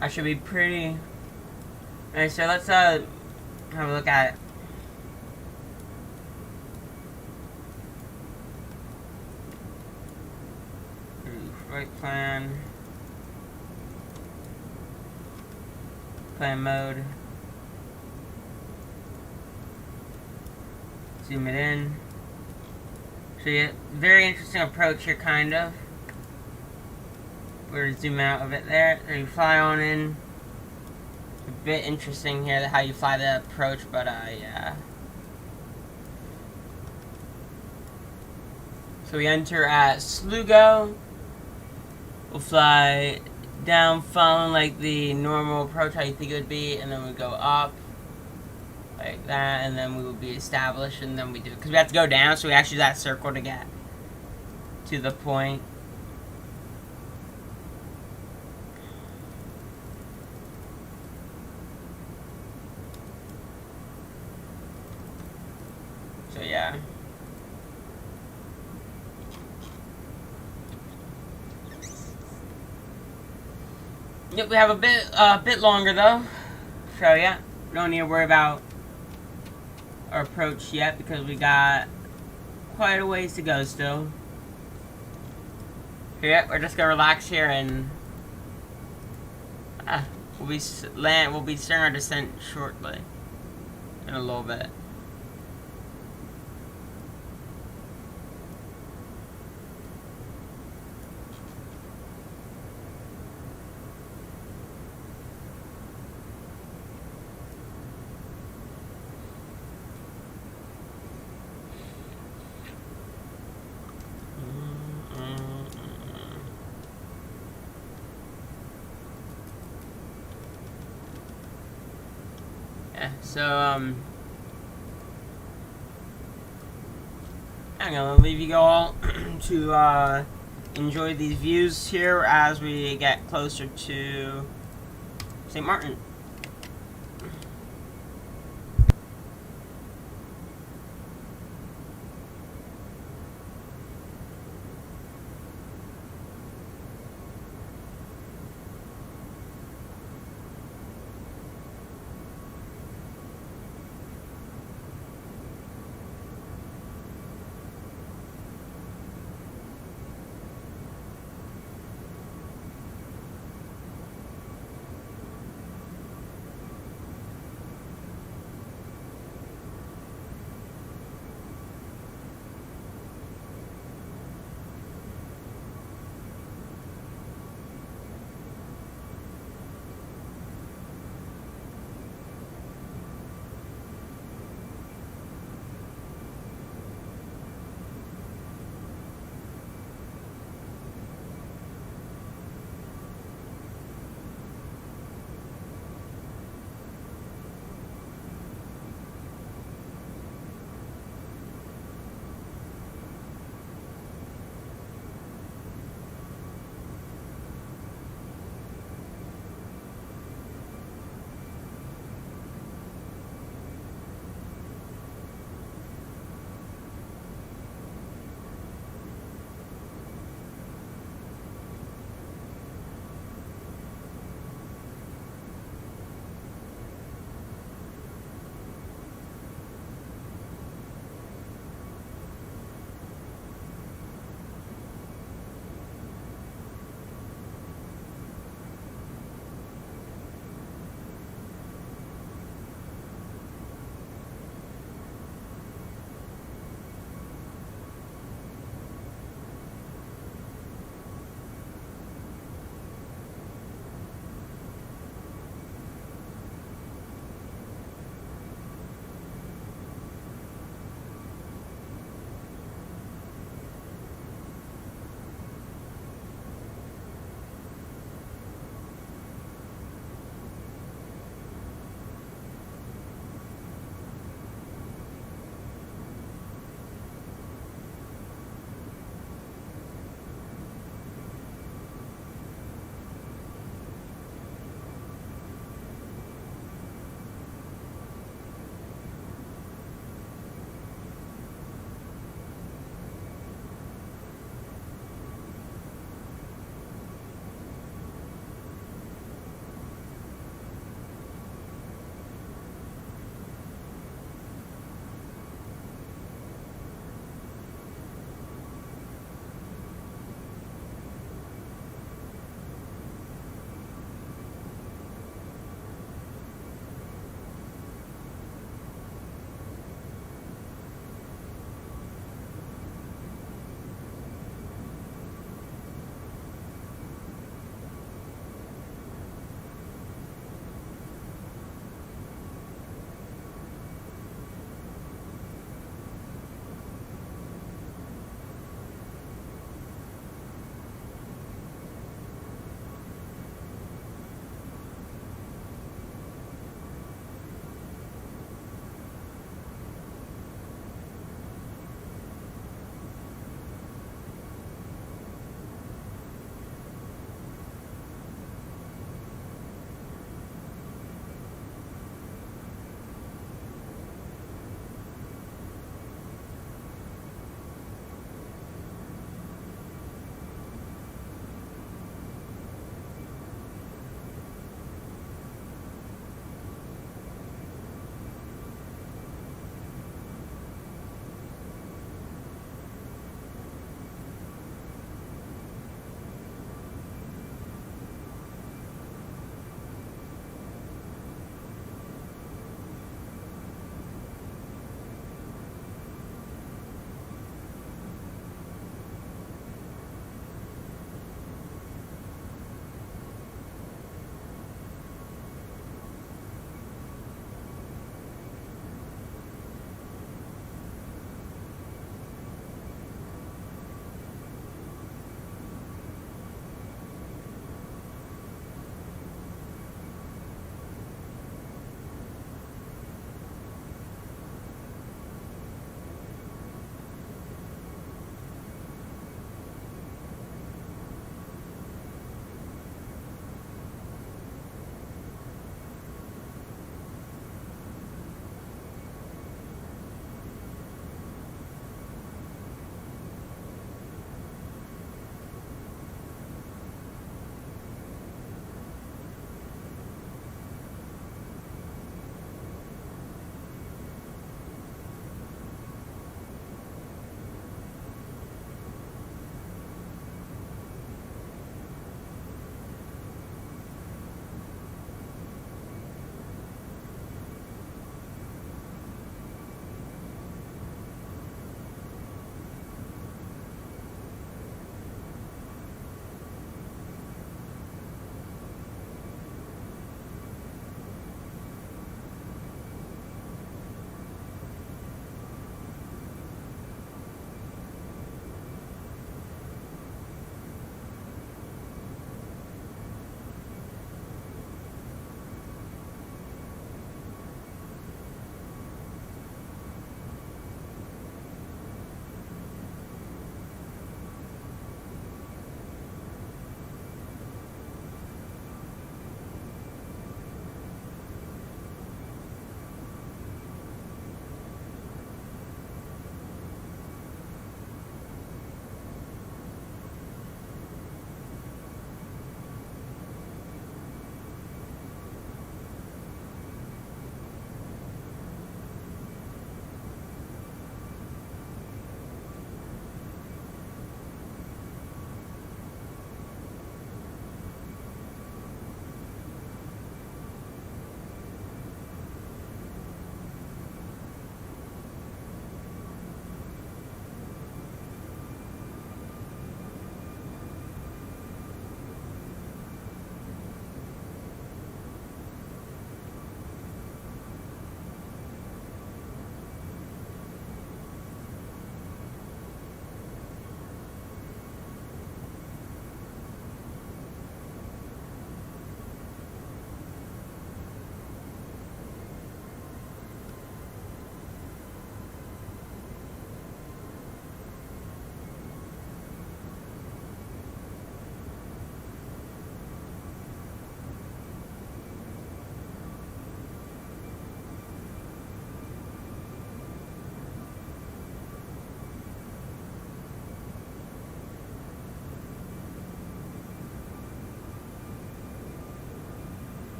I should be pretty. Alright, so let's have a look at it. Flight plan. Plan mode. zoom it in. So yeah, very interesting approach here, kind of. We're gonna zoom out of it there. Then you fly on in. It's a bit interesting here how you fly the approach, but yeah. So we enter at Slugo. We'll fly down, following like the normal approach, how you think it would be, and then we go up like that, and then we will be established, and then we do, because we have to go down, so we actually do that circle to get to the point. So yeah. Yep, we have a bit longer though. So yeah, don't need to worry about our approach yet because we got quite a ways to go still. So yeah, we're just gonna relax here and we'll be starting our descent shortly, in a little bit. So, I'm gonna leave you all to enjoy these views here as we get closer to St. Martin.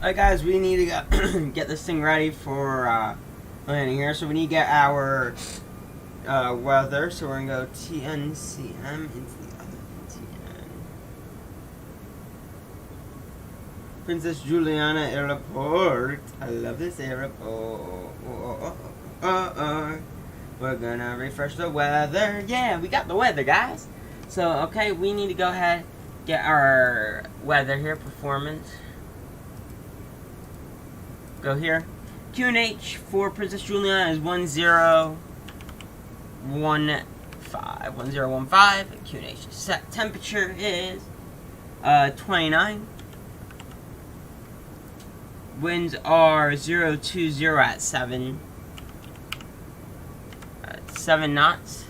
Alright guys, we need to go get this thing ready for landing here. So we need to get our weather. So we're going to go TNCM into the other TN. Princess Juliana Airport. I love this airport. We're gonna refresh the weather. Yeah, we got the weather, guys. So, okay, we need to go ahead get our weather here, performance. Go here. QNH for Princess Juliana is 1015. 1015. QNH set temperature is 29. Winds are 020 at 7 knots.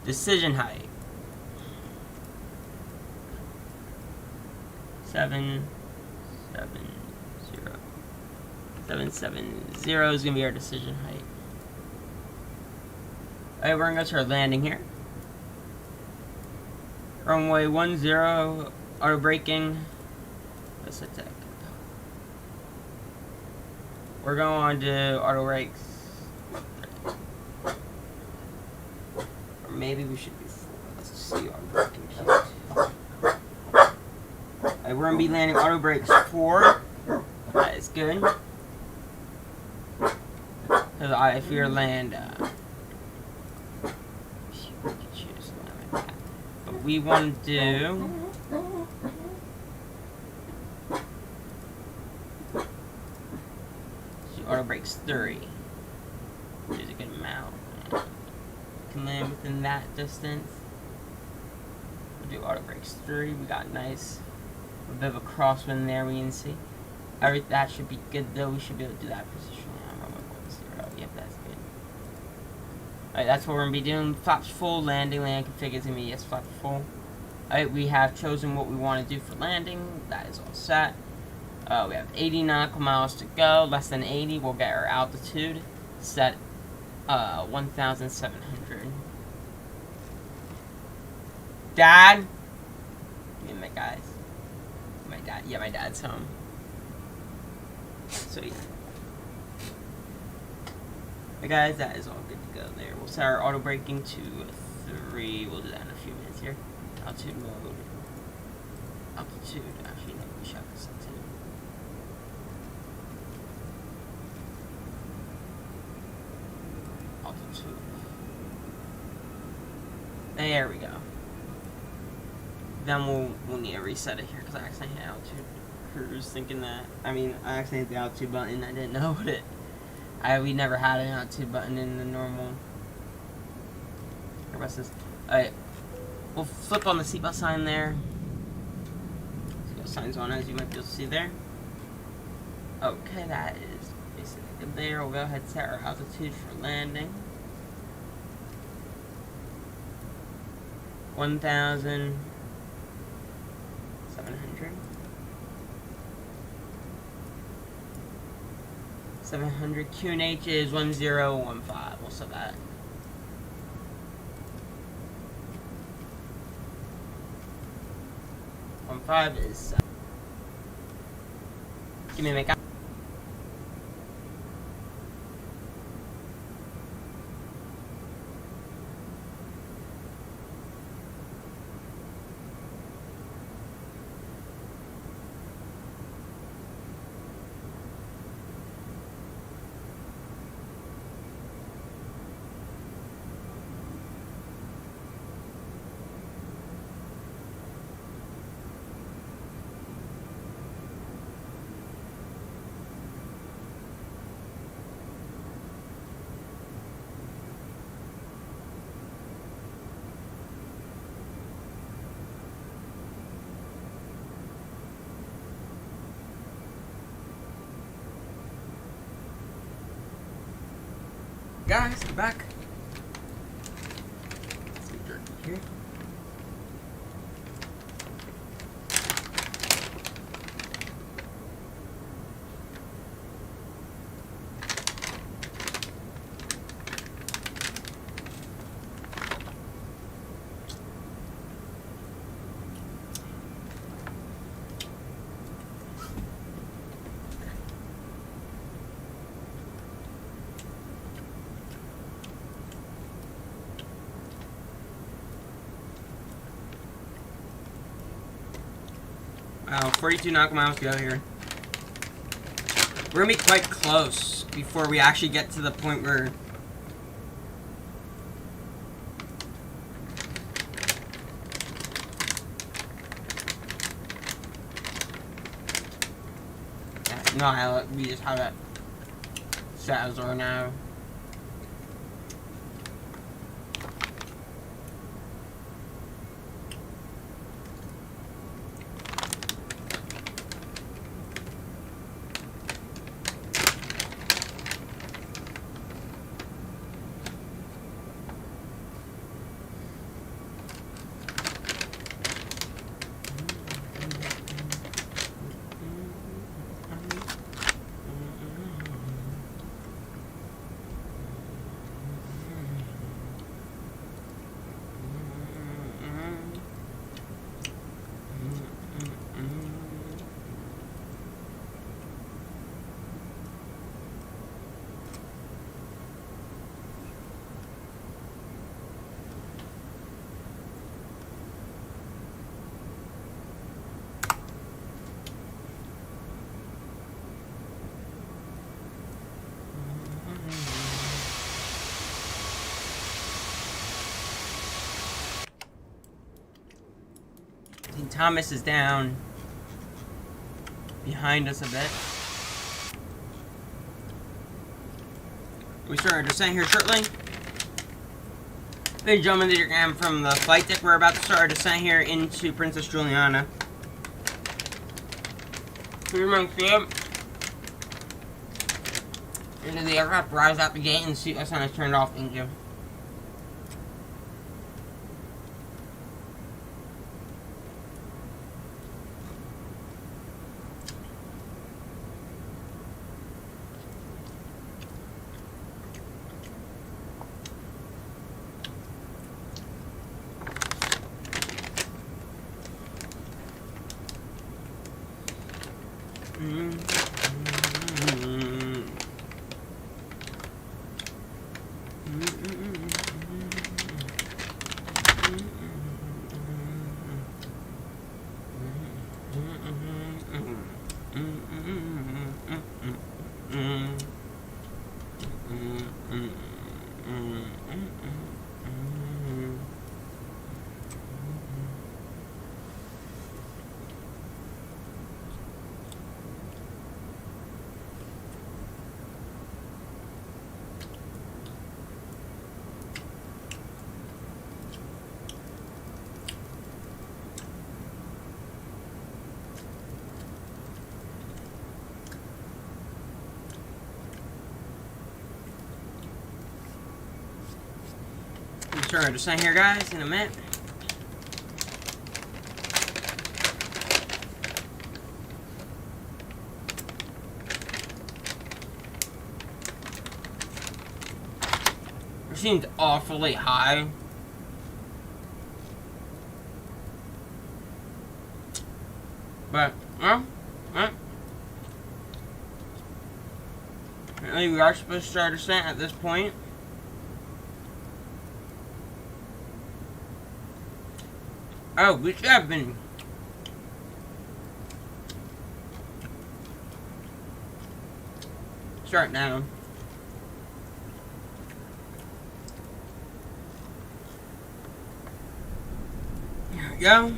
Decision height 770 is gonna be our decision height. Alright, we're gonna go to our landing here. Runway 10, auto braking. Let's hit that. We're going to auto brakes. Or maybe we should do 4. Let's see auto braking. Alright, we're gonna be landing auto brakes 4. That is good. Because if we land, but we want to do. Auto brakes 3, which is a good amount. Can land within that distance. We'll do auto brakes 3. We got nice, a bit of a crosswind there. We can see. That should be good though. We should be able to do that position. Yep, that's good. Alright, that's what we're gonna be doing. Flaps full, landing config is gonna be yes, flaps full. Alright, we have chosen what we want to do for landing. That is all set. We have 80 nautical miles to go. Less than 80, we'll get our altitude set 1,700. Dad? Me and my guys. My dad. Yeah, my dad's home. So yeah. Hey guys, that is all good to go there. We'll set our auto braking to 3. We'll do that in a few minutes here. Altitude mode. Altitude. Actually, no, we shot this altitude. Altitude. There we go. Then we'll need to reset it here because I actually hit altitude cruise thinking that. I actually hit the altitude button. I didn't know what it. We never had an altitude button in the normal. Alright, we'll flip on the seatbelt sign there. Seatbelt sign's on, as you might be able to see there. Okay, that is basically good there. We'll go ahead and set our altitude for landing. 1,700. 700. QNH is 1015. We'll set that. 15 is. Give me a make. Guys, I'm back. Let's get dirty here. Wow, 42 nautical miles to go here. We're gonna be quite close before we actually get to the point where... No, we just have that set as our nav. Thomas is down behind us a bit. We started descent here shortly. Ladies and gentlemen, these are from the flight deck. We're about to start our descent here into Princess Juliana. Into the aircraft, rise out the gate, and the seat sign is turned off. Thank you. Sure, just sign here, guys, in a minute. It seemed awfully high. But, well, apparently we are supposed to start descent at this point. Oh, we should have been... Start now. There we go.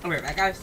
I'll be right back, guys.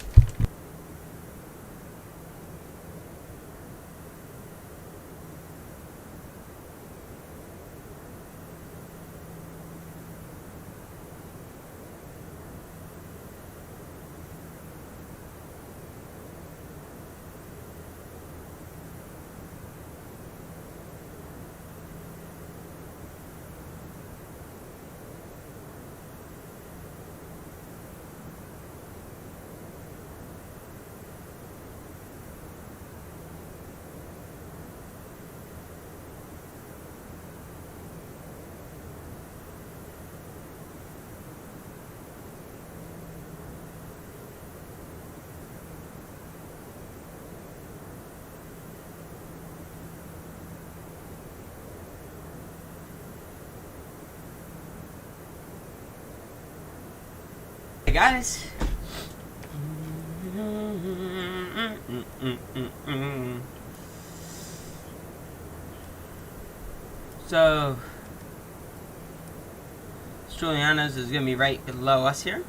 Hey guys. So Juliana's is gonna be right below us here.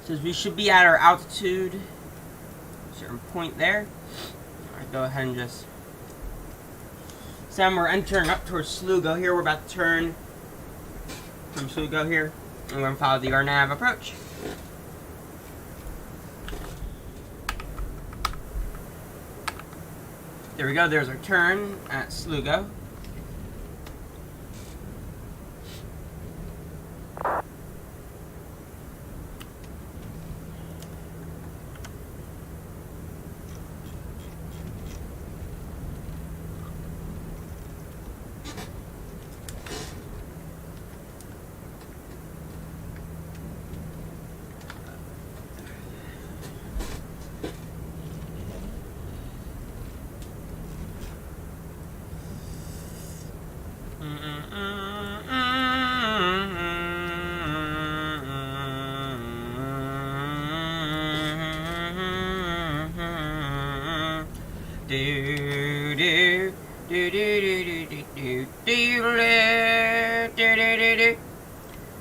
Says we should be at our altitude, certain point there. Alright, go ahead and just. Sam, we're entering up towards Slugo here. We're about to turn from Slugo here. And we're going to follow the RNAV approach. There we go. There's our turn at Slugo.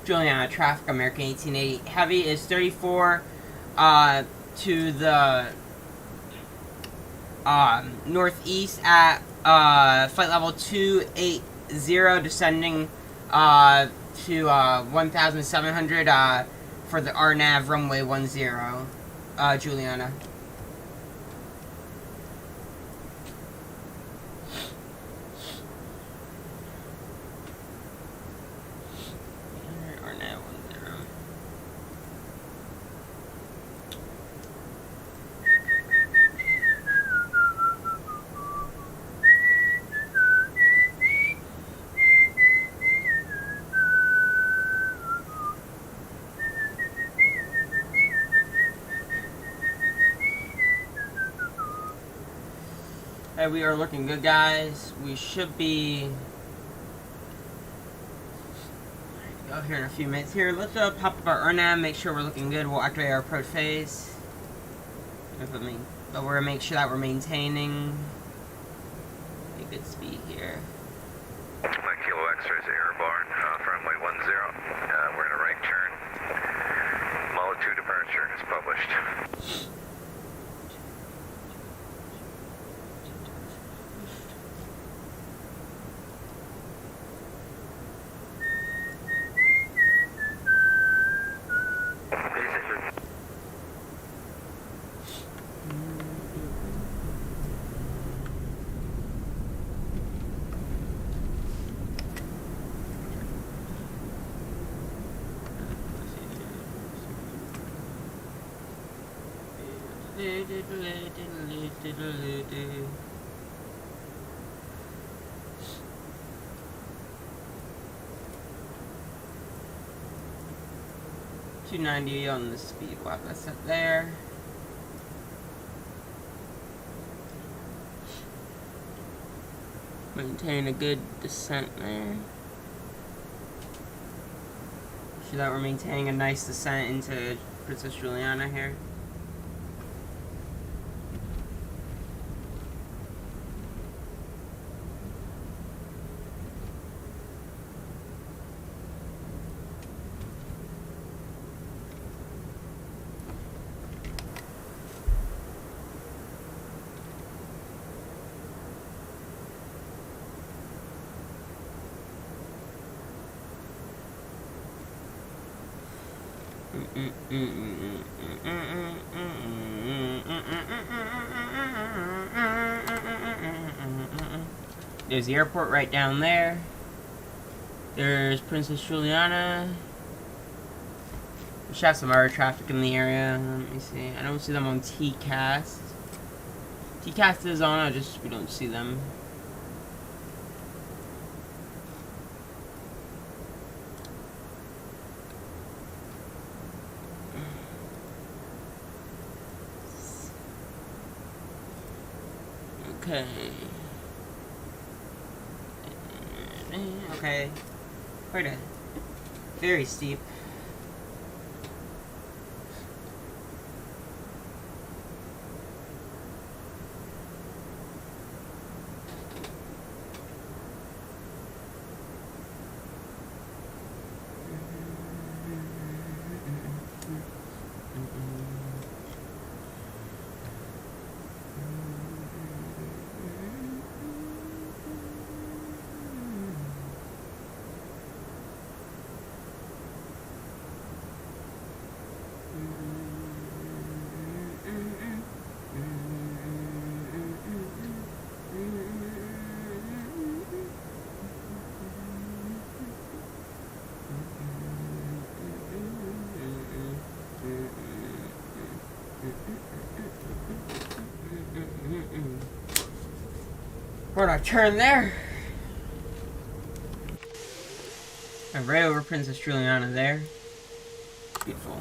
Juliana, traffic, American 1880. Heavy is 34 to the northeast at flight level 280, descending to 1,700 for the RNAV runway 10, Juliana. RNAV 10. Hey, we are looking good, guys. We should be go here in a few minutes. Here, let's pop up our RNAV, make sure we're looking good. We'll activate our approach phase. But we're gonna make sure that we're maintaining a good speed here. My Kilo X-rays airborne for runway 10. We're in a right turn. Molo 2 departure is published. $290 on the speed. Wow, that's up there. Maintain a good descent there. So that we're maintaining a nice descent into Princess Juliana here. There's the airport right down there. There's Princess Juliana. We should have some other traffic in the area. Let me see. I don't see them on TCAST. TCAST is on, we don't see them. Okay. Okay. Quite a very steep. Where'd I turn there? I'm right over Princess Juliana there. Beautiful.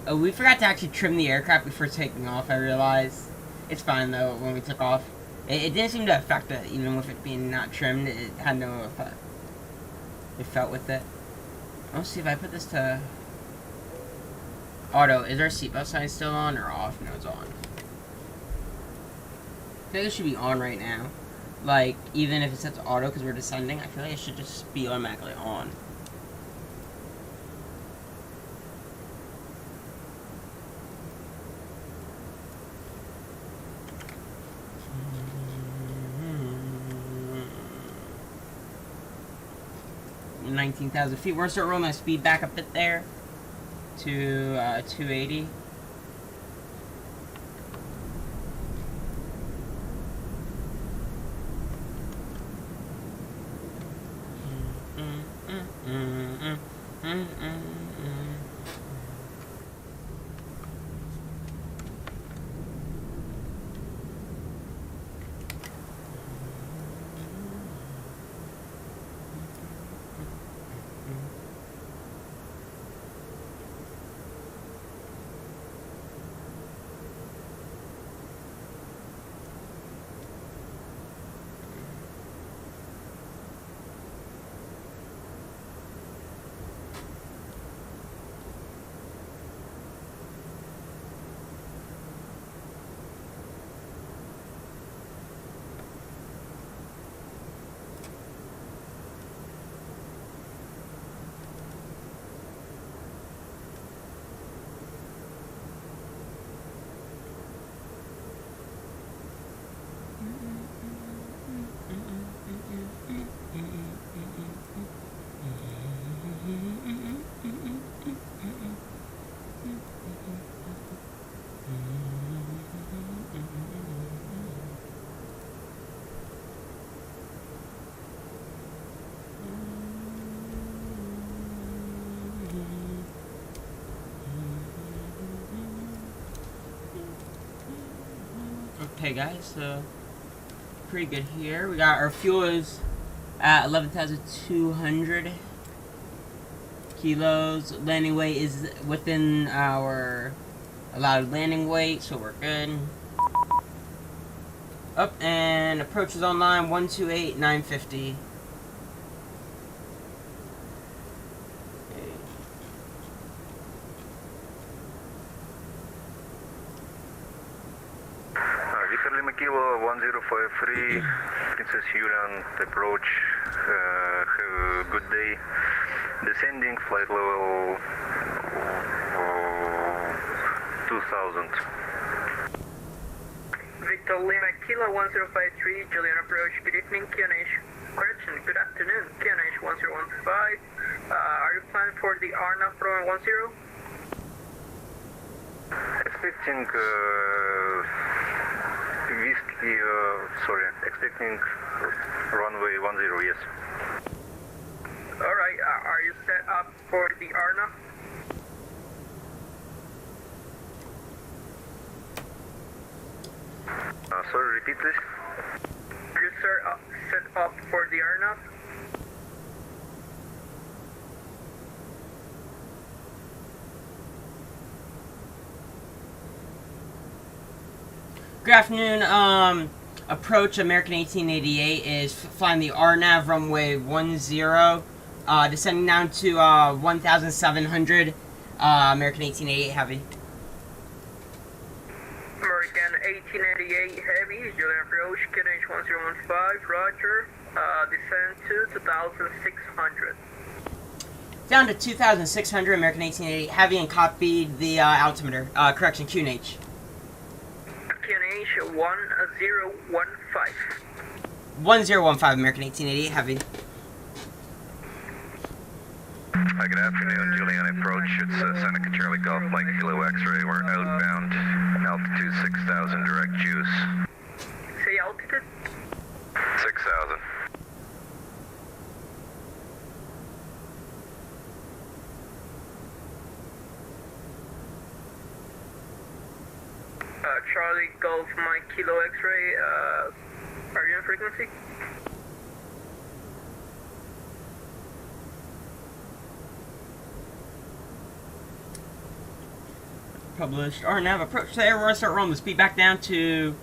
Oh, we forgot to actually trim the aircraft before taking off, I realized. It's fine, though, when we took off. It didn't seem to affect it, even with it being not trimmed. It had no effect. It felt with it. Let's see if I put this to auto. Is our seatbelt sign still on or off? No, it's on. I feel like it should be on right now. Like, even if it's set to auto because we're descending, I feel like it should just be automatically on. Mm-hmm. 19,000 feet. We're gonna start rolling my speed back a bit there to 280. Okay, guys, so pretty good here. We got our fuel is at 11,200 kilos. Landing weight is within our allowed landing weight, so we're good. Up and approach is online 128,950. Kilo 1053, Princess Yulian approach. Have a good day. Descending flight level 2000. Victor Lima Kilo 1053, Julian approach. Good evening, QNH. Correction, good afternoon, QNH 1015. Are you planning for the RNAV from 10? Expecting expecting runway 10, yes. Alright, are you set up for the RNAV? Sorry, repeat please. Are you set up for the RNAV? Good afternoon. Approach American 1888 is flying the RNAV runway 10, descending down to 1,700. American 1888 heavy. American 1888 Heavy, Julian approach, QNH 1015, Roger. Descend to 2,600. Down to 2,600, American 1888 heavy, and copied the altimeter. Correction, QNH. QNH 1015. 1015, American 1888 heavy. Good afternoon, Julian approach. It's Seneca Charlie Golf Mike Kilo X-ray. We're outbound, altitude 6,000, direct juice. Say altitude? 6,000. Charlie Golf Mike Kilo X-ray, are you on frequency? Published RNAV approach there. We're going to start rolling the speed back down to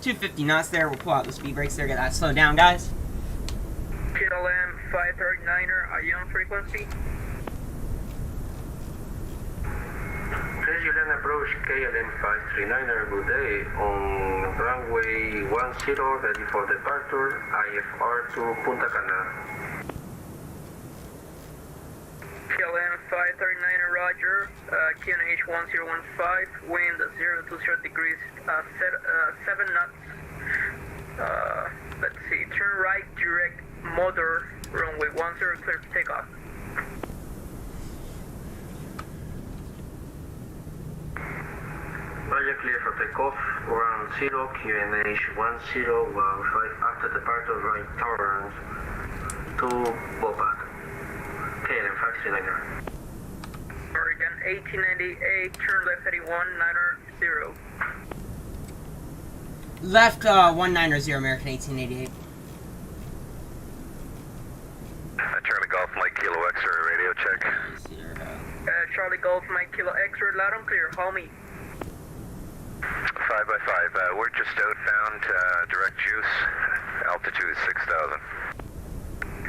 250 knots there. We'll pull out the speed brakes there, get that slowed down, guys. KLM 539er, are you on frequency? Julian approach KLM 539er, good day. On runway 10, ready for departure, IFR to Punta Cana. KLM 539er, Roger. QNH 1015, wind 0 to 0 degrees, 7 knots. Let's see, turn right, direct motor, runway 10, clear for takeoff. Roger, clear for takeoff, ground 0, QNH 1015, after departure, right turn to Bopat. KLM 539er. Oregon 1898, turn left heading 190. Left 190, American 1888. Charlie Golf Mike Kilo X-ray radio check. Charlie Golf Mike Kilo X-ray, loud and clear, hold me. 5 by 5. We're just outbound, direct juice. Altitude is 6,000.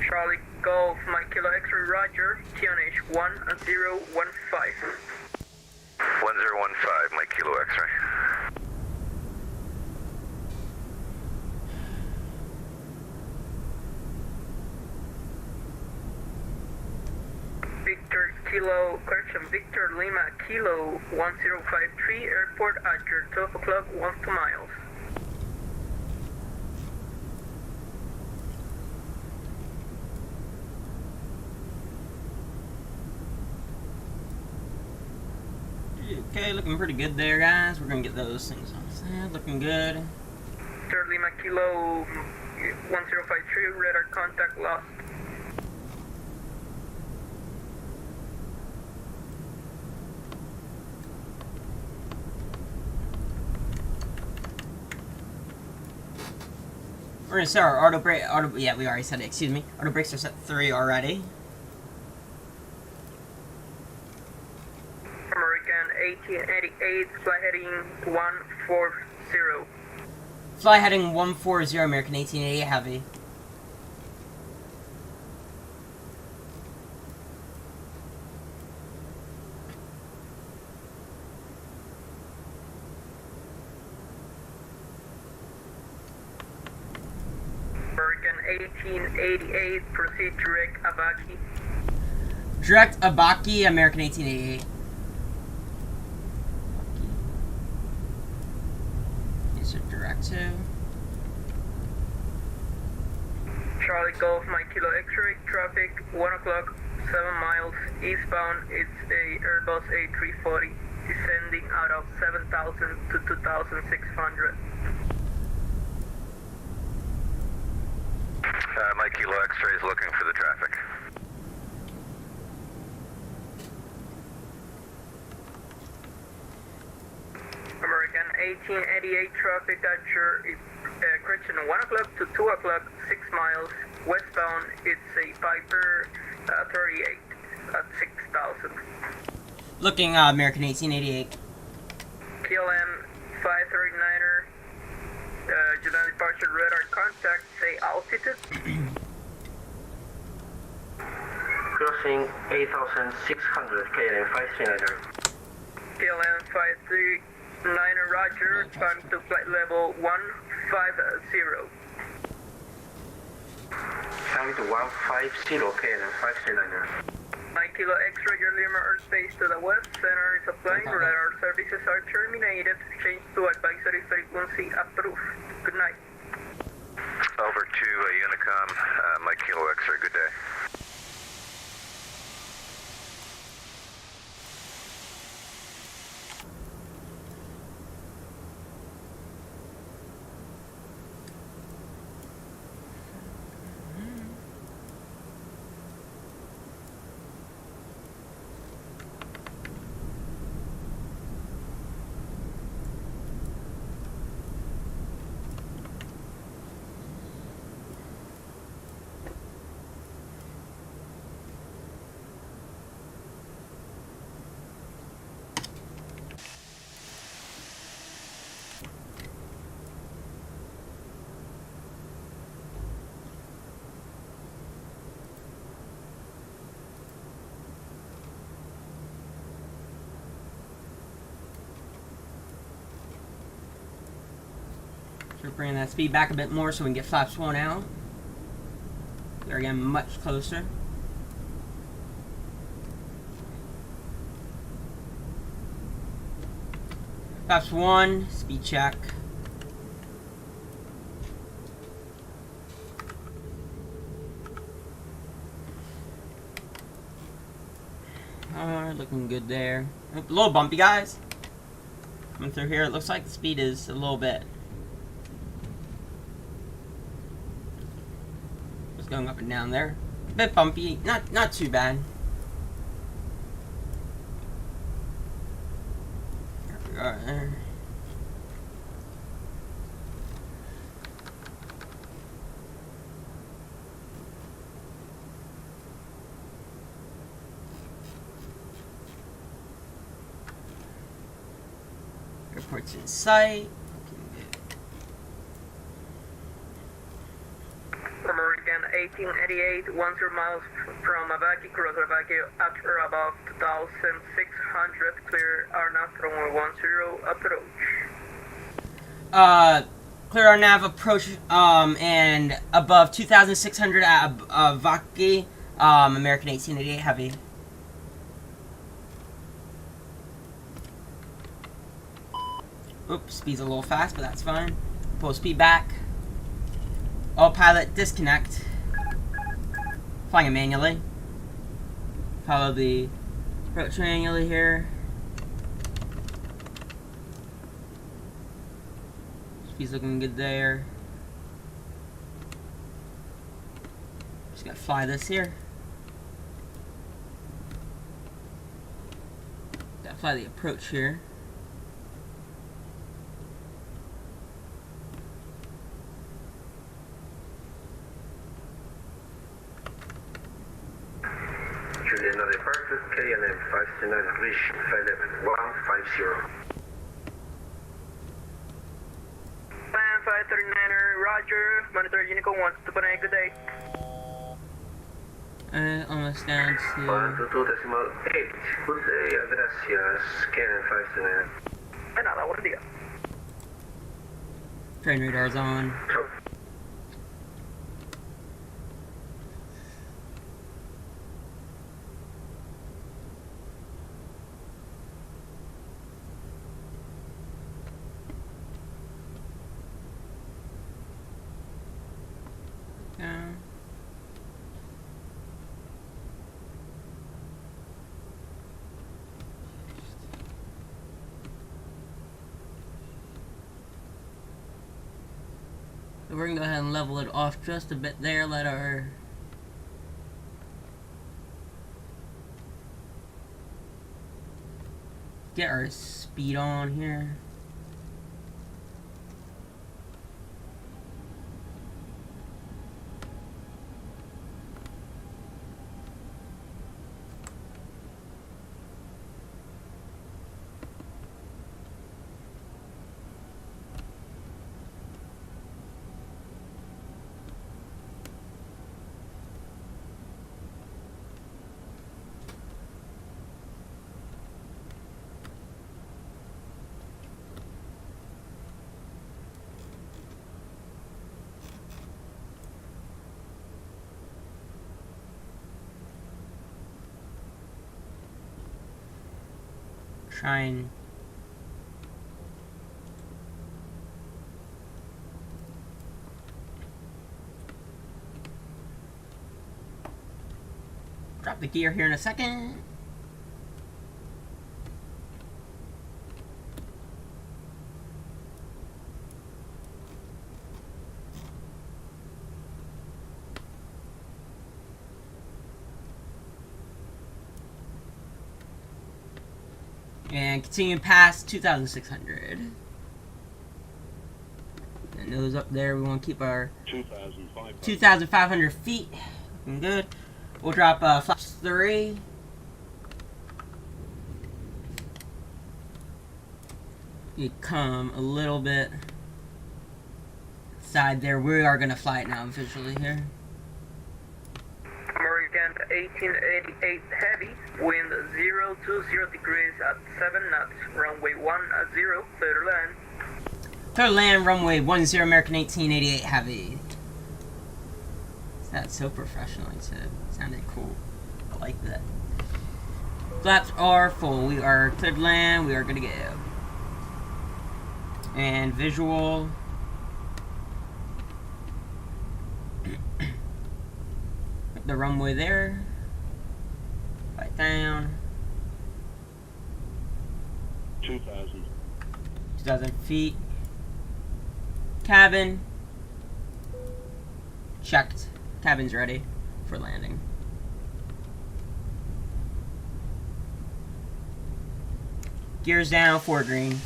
Charlie Golf Mike Kilo X-ray, Roger. QNH 1015. 1015, Mike Kilo X-ray. Victor Lima Kilo 1053, airport at your 12 o'clock, 2 miles. Okay, looking pretty good there, guys. We're gonna get those things on set. Looking good. Victor Lima Kilo 1053, radar contact lost. We're gonna start our yeah, we already said it, excuse me. Auto brakes are set 3 already. American 1888, fly heading 140. Fly heading 140, American 1888 heavy. 1888, proceed direct Avaki. Direct Abaki, American 1888. These are direct to. Charlie Golf, Mike Kilo X-ray, traffic 1 o'clock, 7 miles eastbound. It's a Airbus A340, descending out of 7,000 to 2,600. Mike Kilo X-ray is looking for the traffic. American 1888 traffic at your correction 1 o'clock to 2 o'clock, 6 miles westbound. It's a Piper 38 at 6,000. Looking American 1888. KLM 539er, July departure radar contact, say altitude. Crossing 8,600 KLM 539er. KLM 539er, roger, climb to flight level 150. Time to 150 KLM 539er. 9 Kilo X-ray, your Lima airspace to the west, center is applying, radar services are terminated, change to advisory frequency approved. Good night. Over to Unicom, Mike Kilo X-ray, good day. So we're bringing that speed back a bit more so we can get flaps 1 out. They're getting much closer. Flaps 1, speed check. Alright, looking good there. A little bumpy, guys. Coming through here, it looks like the speed is a little bit. Just going up and down there. A bit bumpy, not too bad. There we are there. Airport's in sight. American 1888, 10 miles from Avaki, cross Avaki at or above 2,600, clear RNAV from 10 approach. Clear our nav approach, and above 2,600 at Avaki, American 1888 heavy. Oops, speed's a little fast, but that's fine. Pull speed back. Autopilot disconnect. Flying it manually. Follow the approach manually here. Speed's looking good there. Just gotta fly this here. Gotta fly the approach here. Juliana departure, KLM 539, reach 150. Plan 539er, roger, monitor Unico 1, good day. Almost down to 122.8. Good day, gracias, KLM 539. De nada, buen día. train radar's on. we're gonna go ahead and level it off just a bit there. Let our get our speed on here. Try and drop the gear here in a second. And continue past 2,600. And those up there, we want to keep our 2,500 feet. Looking good. We'll drop flaps 3. You come a little bit side there. We are going to fly it now visually here. American 1888 heavy, wind 020 degrees at 7 knots, runway 10, clear land. Clear land, runway 10, American 1888 heavy. That's so professional, it sounded cool. I like that. Flaps are full. We are cleared land, we are good to go. And visual. The runway there. Right down. 2,000 feet. Cabin. Checked. Cabin's ready for landing. Gears down, 4 green.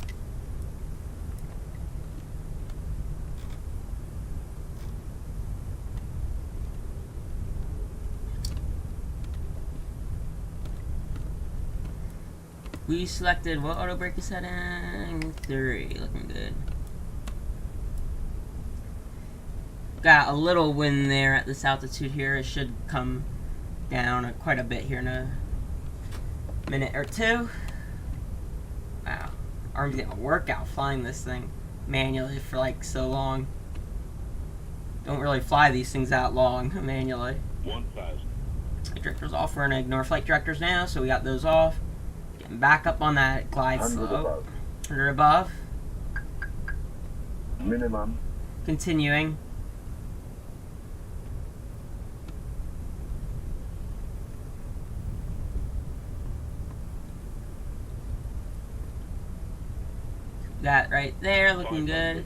We selected what auto brake setting? 3, looking good. Got a little wind there at this altitude here. It should come down quite a bit here in a minute or two. Wow, arm's getting a workout flying this thing manually for like so long. Don't really fly these things that long manually. 1,000. Flight directors off. We're gonna ignore flight directors now, so we got those off. Getting back up on that glide 100 slope. above. 100 above. Minimum. Continuing. That right there, looking good.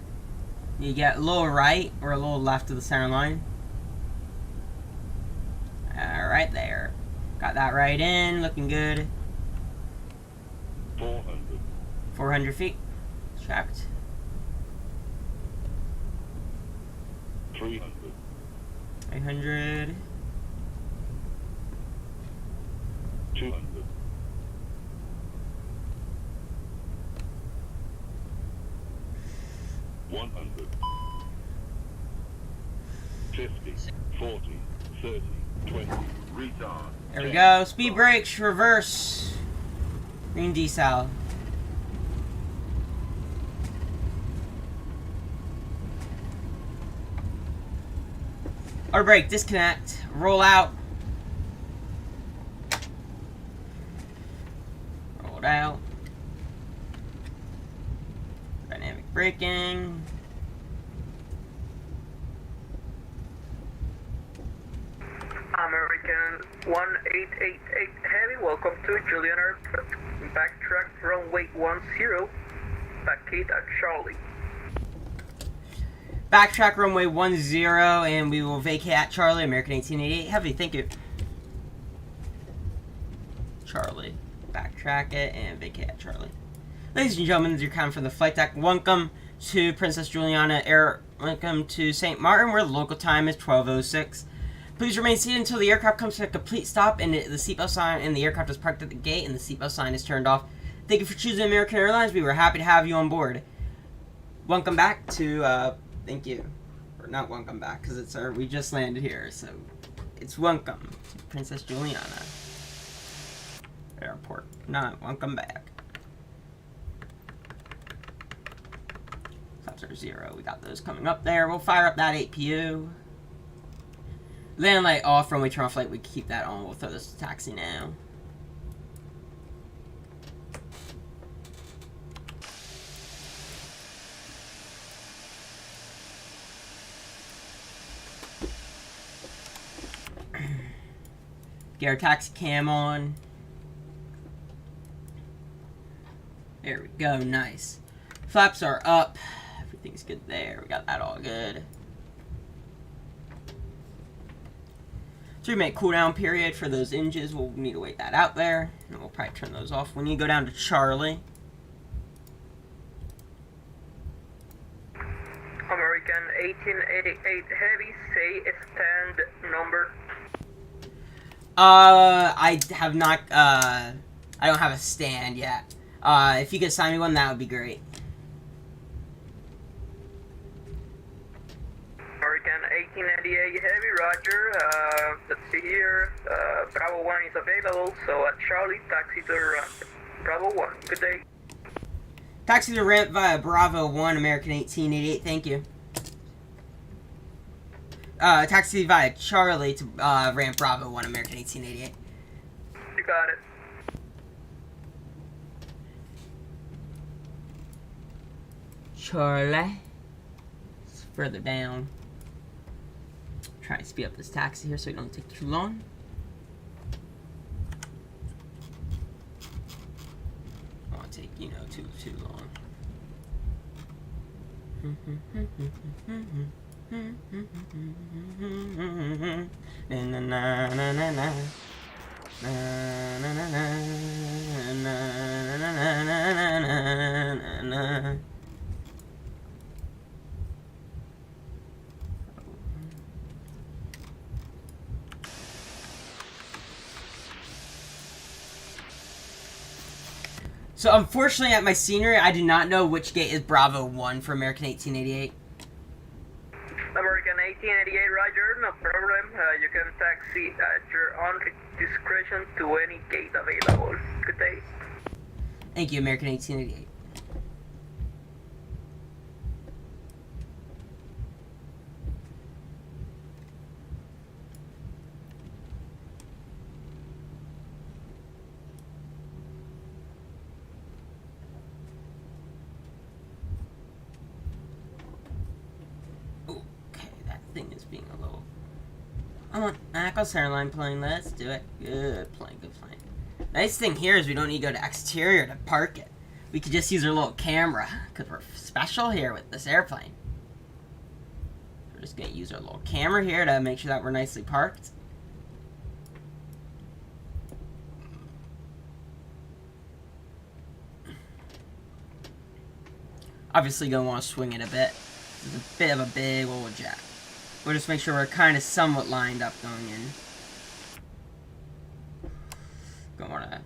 You get a little right or a little left of the center line. Right there. Got that right in, looking good. 400. 400 feet. Checked. 300. 300. 200. 100. 50. 40. 30. 20. Retard. There we go. Speed brakes, reverse. Green decel. Auto brake, disconnect, roll out. Rolled out. Dynamic braking. American 1888 heavy, welcome to Julian Airport. Backtrack runway 10, packet at Charlie. Backtrack runway 10, and we will vacate at Charlie, American 1888 Heavy. Thank you. Charlie. Backtrack it and vacate at Charlie. Ladies and gentlemen, this is your comment from the flight deck. Welcome to Princess Juliana Air. Welcome to St. Martin, where the local time is 12:06. Please remain seated until the aircraft comes to a complete stop and the seatbelt sign and the aircraft is parked at the gate and the seatbelt sign is turned off. Thank you for choosing American Airlines. We were happy to have you on board. Welcome back to, thank you. Or not welcome back, because it's we just landed here, so it's welcome to Princess Juliana Airport. Not welcome back. Flaps are 0. We got those coming up there. We'll fire up that 8PU. Land light off, runway turn off light. We keep that on. We'll throw this to taxi now. Get our taxi cam on. There we go, nice. Flaps are up. Everything's good there. We got that all good. 3-minute cooldown period for those hinges. We'll need to wait that out there. And we'll probably turn those off. We need to go down to Charlie. American 1888 Heavy, say stand number. I have not, I don't have a stand yet. If you could assign me one, that would be great. American 1888 Heavy, roger. Let's see here. Bravo 1 is available, so at Charlie, taxi to ramp. Bravo 1, good day. Taxi to ramp via Bravo 1, American 1888, thank you. Taxi via Charlie to ramp Bravo 1, American 1888. You got it. Charlie. It's further down. Try to speed up this taxi here so it don't take too long. I won't take, you know, too long. Na na na na na na. Na na na na na na na na. So unfortunately at my scenery, I do not know which gate is Bravo 1 for American 1888. American 1888, roger, no problem. You can taxi at your own discretion to any gate available. Good day. Thank you, American 1888. Thing is being a little... I want Echo's airline plane. Let's do it. Good plane, good plane. Nice thing here is we don't need to go to exterior to park it. We could just use our little camera because we're special here with this airplane. We're just gonna use our little camera here to make sure that we're nicely parked. Obviously gonna want to swing it a bit. It's a bit of a big old jet. We'll just make sure we're kind of somewhat lined up going in. Gonna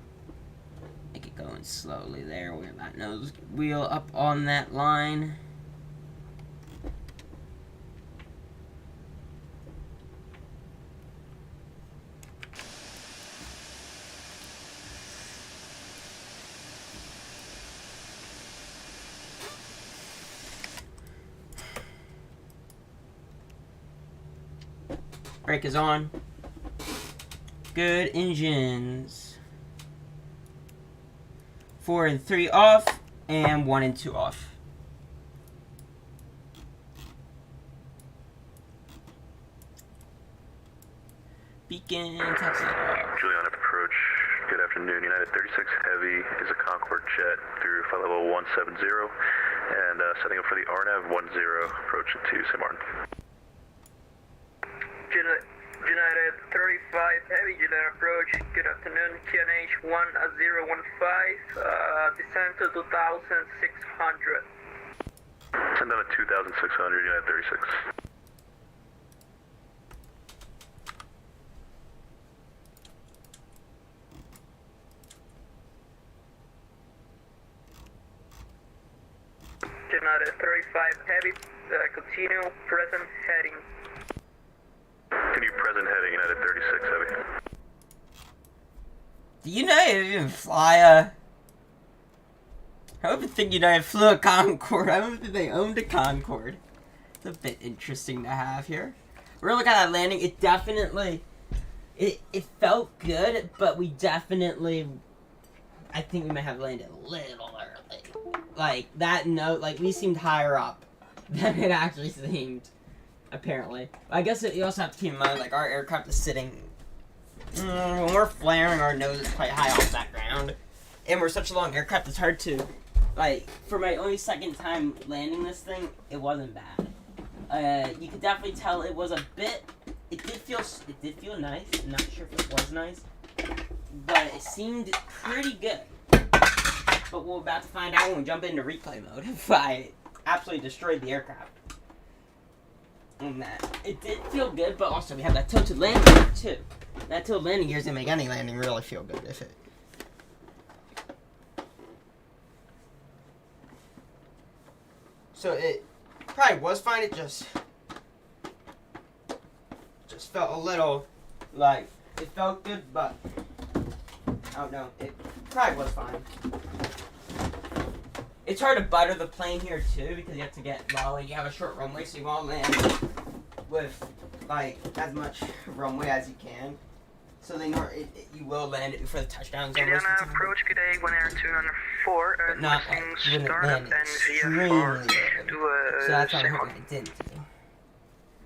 make it going slowly there. We have that nose wheel up on that line. Brake is on. Good engines. 4 and 3 off, and 1 and 2 off. Beacon, taxi. Juliana approach. Good afternoon. United 36 Heavy is a Concorde jet through flight level 170. And setting up for the RNAV 10, approaching to St. Martin. United 35 Heavy Juliet approach. Good afternoon. QNH 1015. Descend to 2600. Send down to 2600, United 36. United 35 Heavy. Continue. Present heading. Continue present heading, United 36 Heavy. Do United even fly a... I don't even think United flew a Concorde. I don't think they owned a Concorde. It's a bit interesting to have here. We're looking at that landing. It definitely... It felt good, but we definitely... I think we might have landed a little early. Like, that note, like, we seemed higher up than it actually seemed, apparently. I guess you also have to keep in mind, like, our aircraft is sitting... when we're flaring, our nose is quite high off that ground. And we're such a long aircraft, it's hard to... Like, for my only second time landing this thing, it wasn't bad. You could definitely tell it was a bit... It did feel nice. I'm not sure if it was nice. But it seemed pretty good. But we're about to find out when we jump into replay mode if I absolutely destroyed the aircraft. And that it did feel good, but also we have that tilted landing gear too. That tilted landing gear is gonna make any landing really feel good if it. So it probably was fine. It just felt a little like it felt good, but oh no, it probably was fine. It's hard to butter the plane here too because you have to get lolly. You have a short runway, so you want to land with like as much runway as you can. So then you will land it before the touchdown zone. Juliana approach, good day, 1 Air 204. But not like you wouldn't land extremely low. So that's what I'm hoping I didn't do.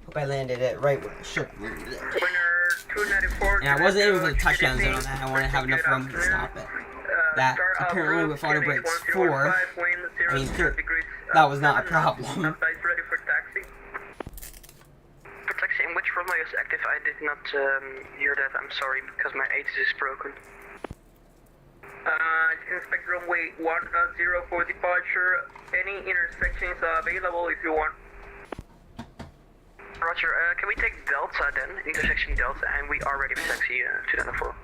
Hope I landed it right where I should have landed it. Winner 294. And I wasn't able for the touchdown zone on that. I wanted to have enough runway to stop it. That apparently with auto brakes 4, I mean 3, that was not a problem. Ready for taxi. For taxi, in which runway is active? I did not hear that. I'm sorry because my ATIS is broken. You can expect runway 10 for departure. Any intersections are available if you want. Roger. Can we take Delta then? Intersection Delta, and we are ready for taxi 294.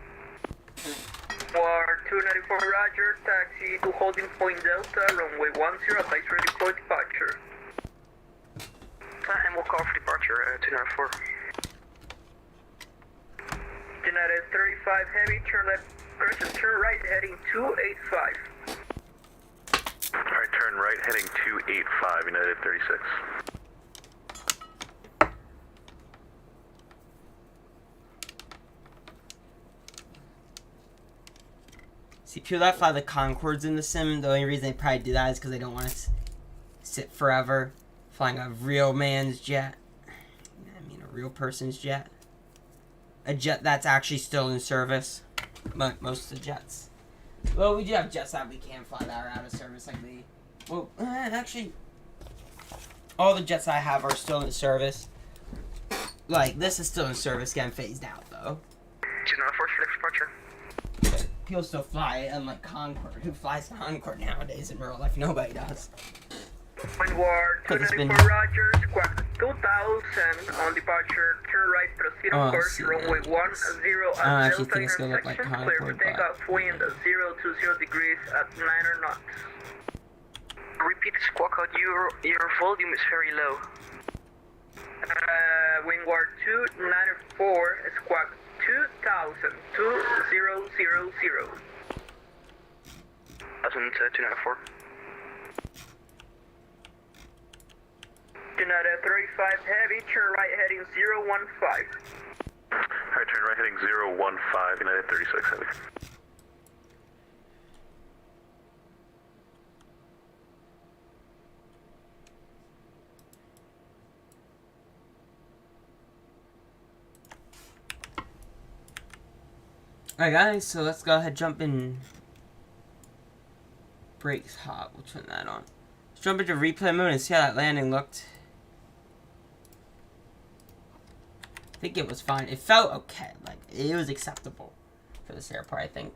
For 294, Roger, taxi to holding point Delta, runway 10, advise ready for departure. And we'll call for departure, 294. United 35 Heavy, turn left, correction, turn right, heading 285. Alright, turn right, heading 285, United 36. See, people that fly the Concords in the sim, the only reason they probably do that is because they don't want to sit forever flying a real man's jet. I mean, a real person's jet. A jet that's actually still in service. Most of the jets. Well, we do have jets that we can fly that are out of service, like the... Well, actually, all the jets I have are still in service. Like, this is still in service, getting phased out, though. 294, flex departure. People still fly it, unlike Concorde. Who flies Concorde nowadays in real life? Nobody does. Windward 294 Roger, squawk 2000 on departure, turn right, proceed on course, runway 10 at Delta intersection, clear for takeoff, wind 020 degrees at 9 knots. Repeat the squawk out, your volume is very low. Windward 294, squawk 2000, 2000. 294. United 35 Heavy, turn right heading 015. Alright, turn right heading 015, United 36 Heavy. Alright guys, so let's go ahead and jump in. Brakes hot, we'll turn that on. jump into replay mode and see how that landing looked. I think it was fine. It felt okay. Like, it was acceptable for this airport, I think.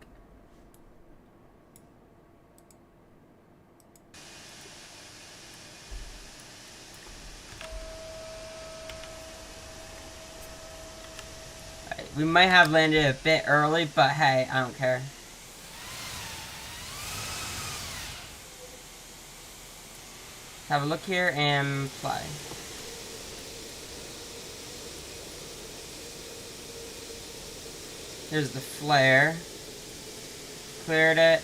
We might have landed a bit early, but hey, I don't care. Have a look here and fly. Here's the flare. Cleared it.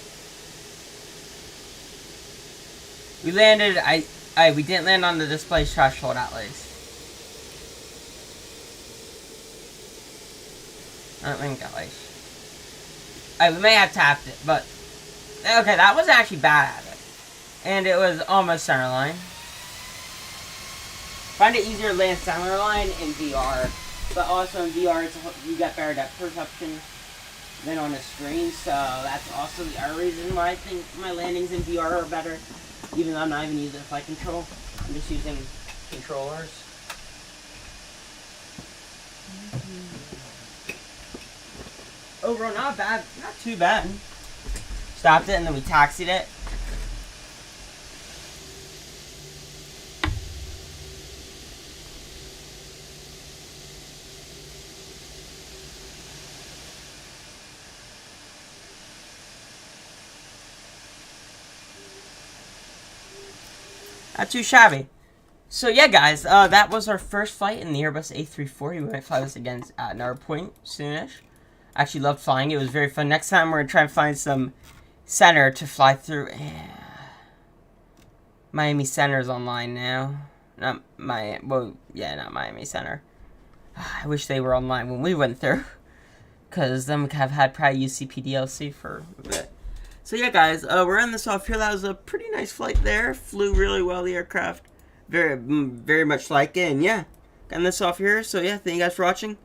We landed, we didn't land on the display threshold at least. I don't think at least. We may have tapped it, but okay, that wasn't actually bad at it. And it was almost center line. Find it easier to land center line in VR, but also in VR you get better depth perception than on a screen, so that's also the other reason why I think my landings in VR are better, even though I'm not even using flight control. I'm just using controllers. Overall, not bad, not too bad. Stopped it and then we taxied it. Not too shabby. So yeah, guys, that was our first flight in the Airbus A340. We might fly this again at another point soonish. I actually loved flying. It was very fun. Next time we're going to try and find some center to fly through. Miami Center's online now. Not Miami Center. I wish they were online when we went through. Because then we could have had probably UCPDLC for a bit. So yeah, guys, we're ending this off here. That was a pretty nice flight there. Flew really well, the aircraft. Very much like it. And yeah, ending this off here. So yeah, thank you guys for watching.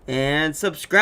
And subscribe.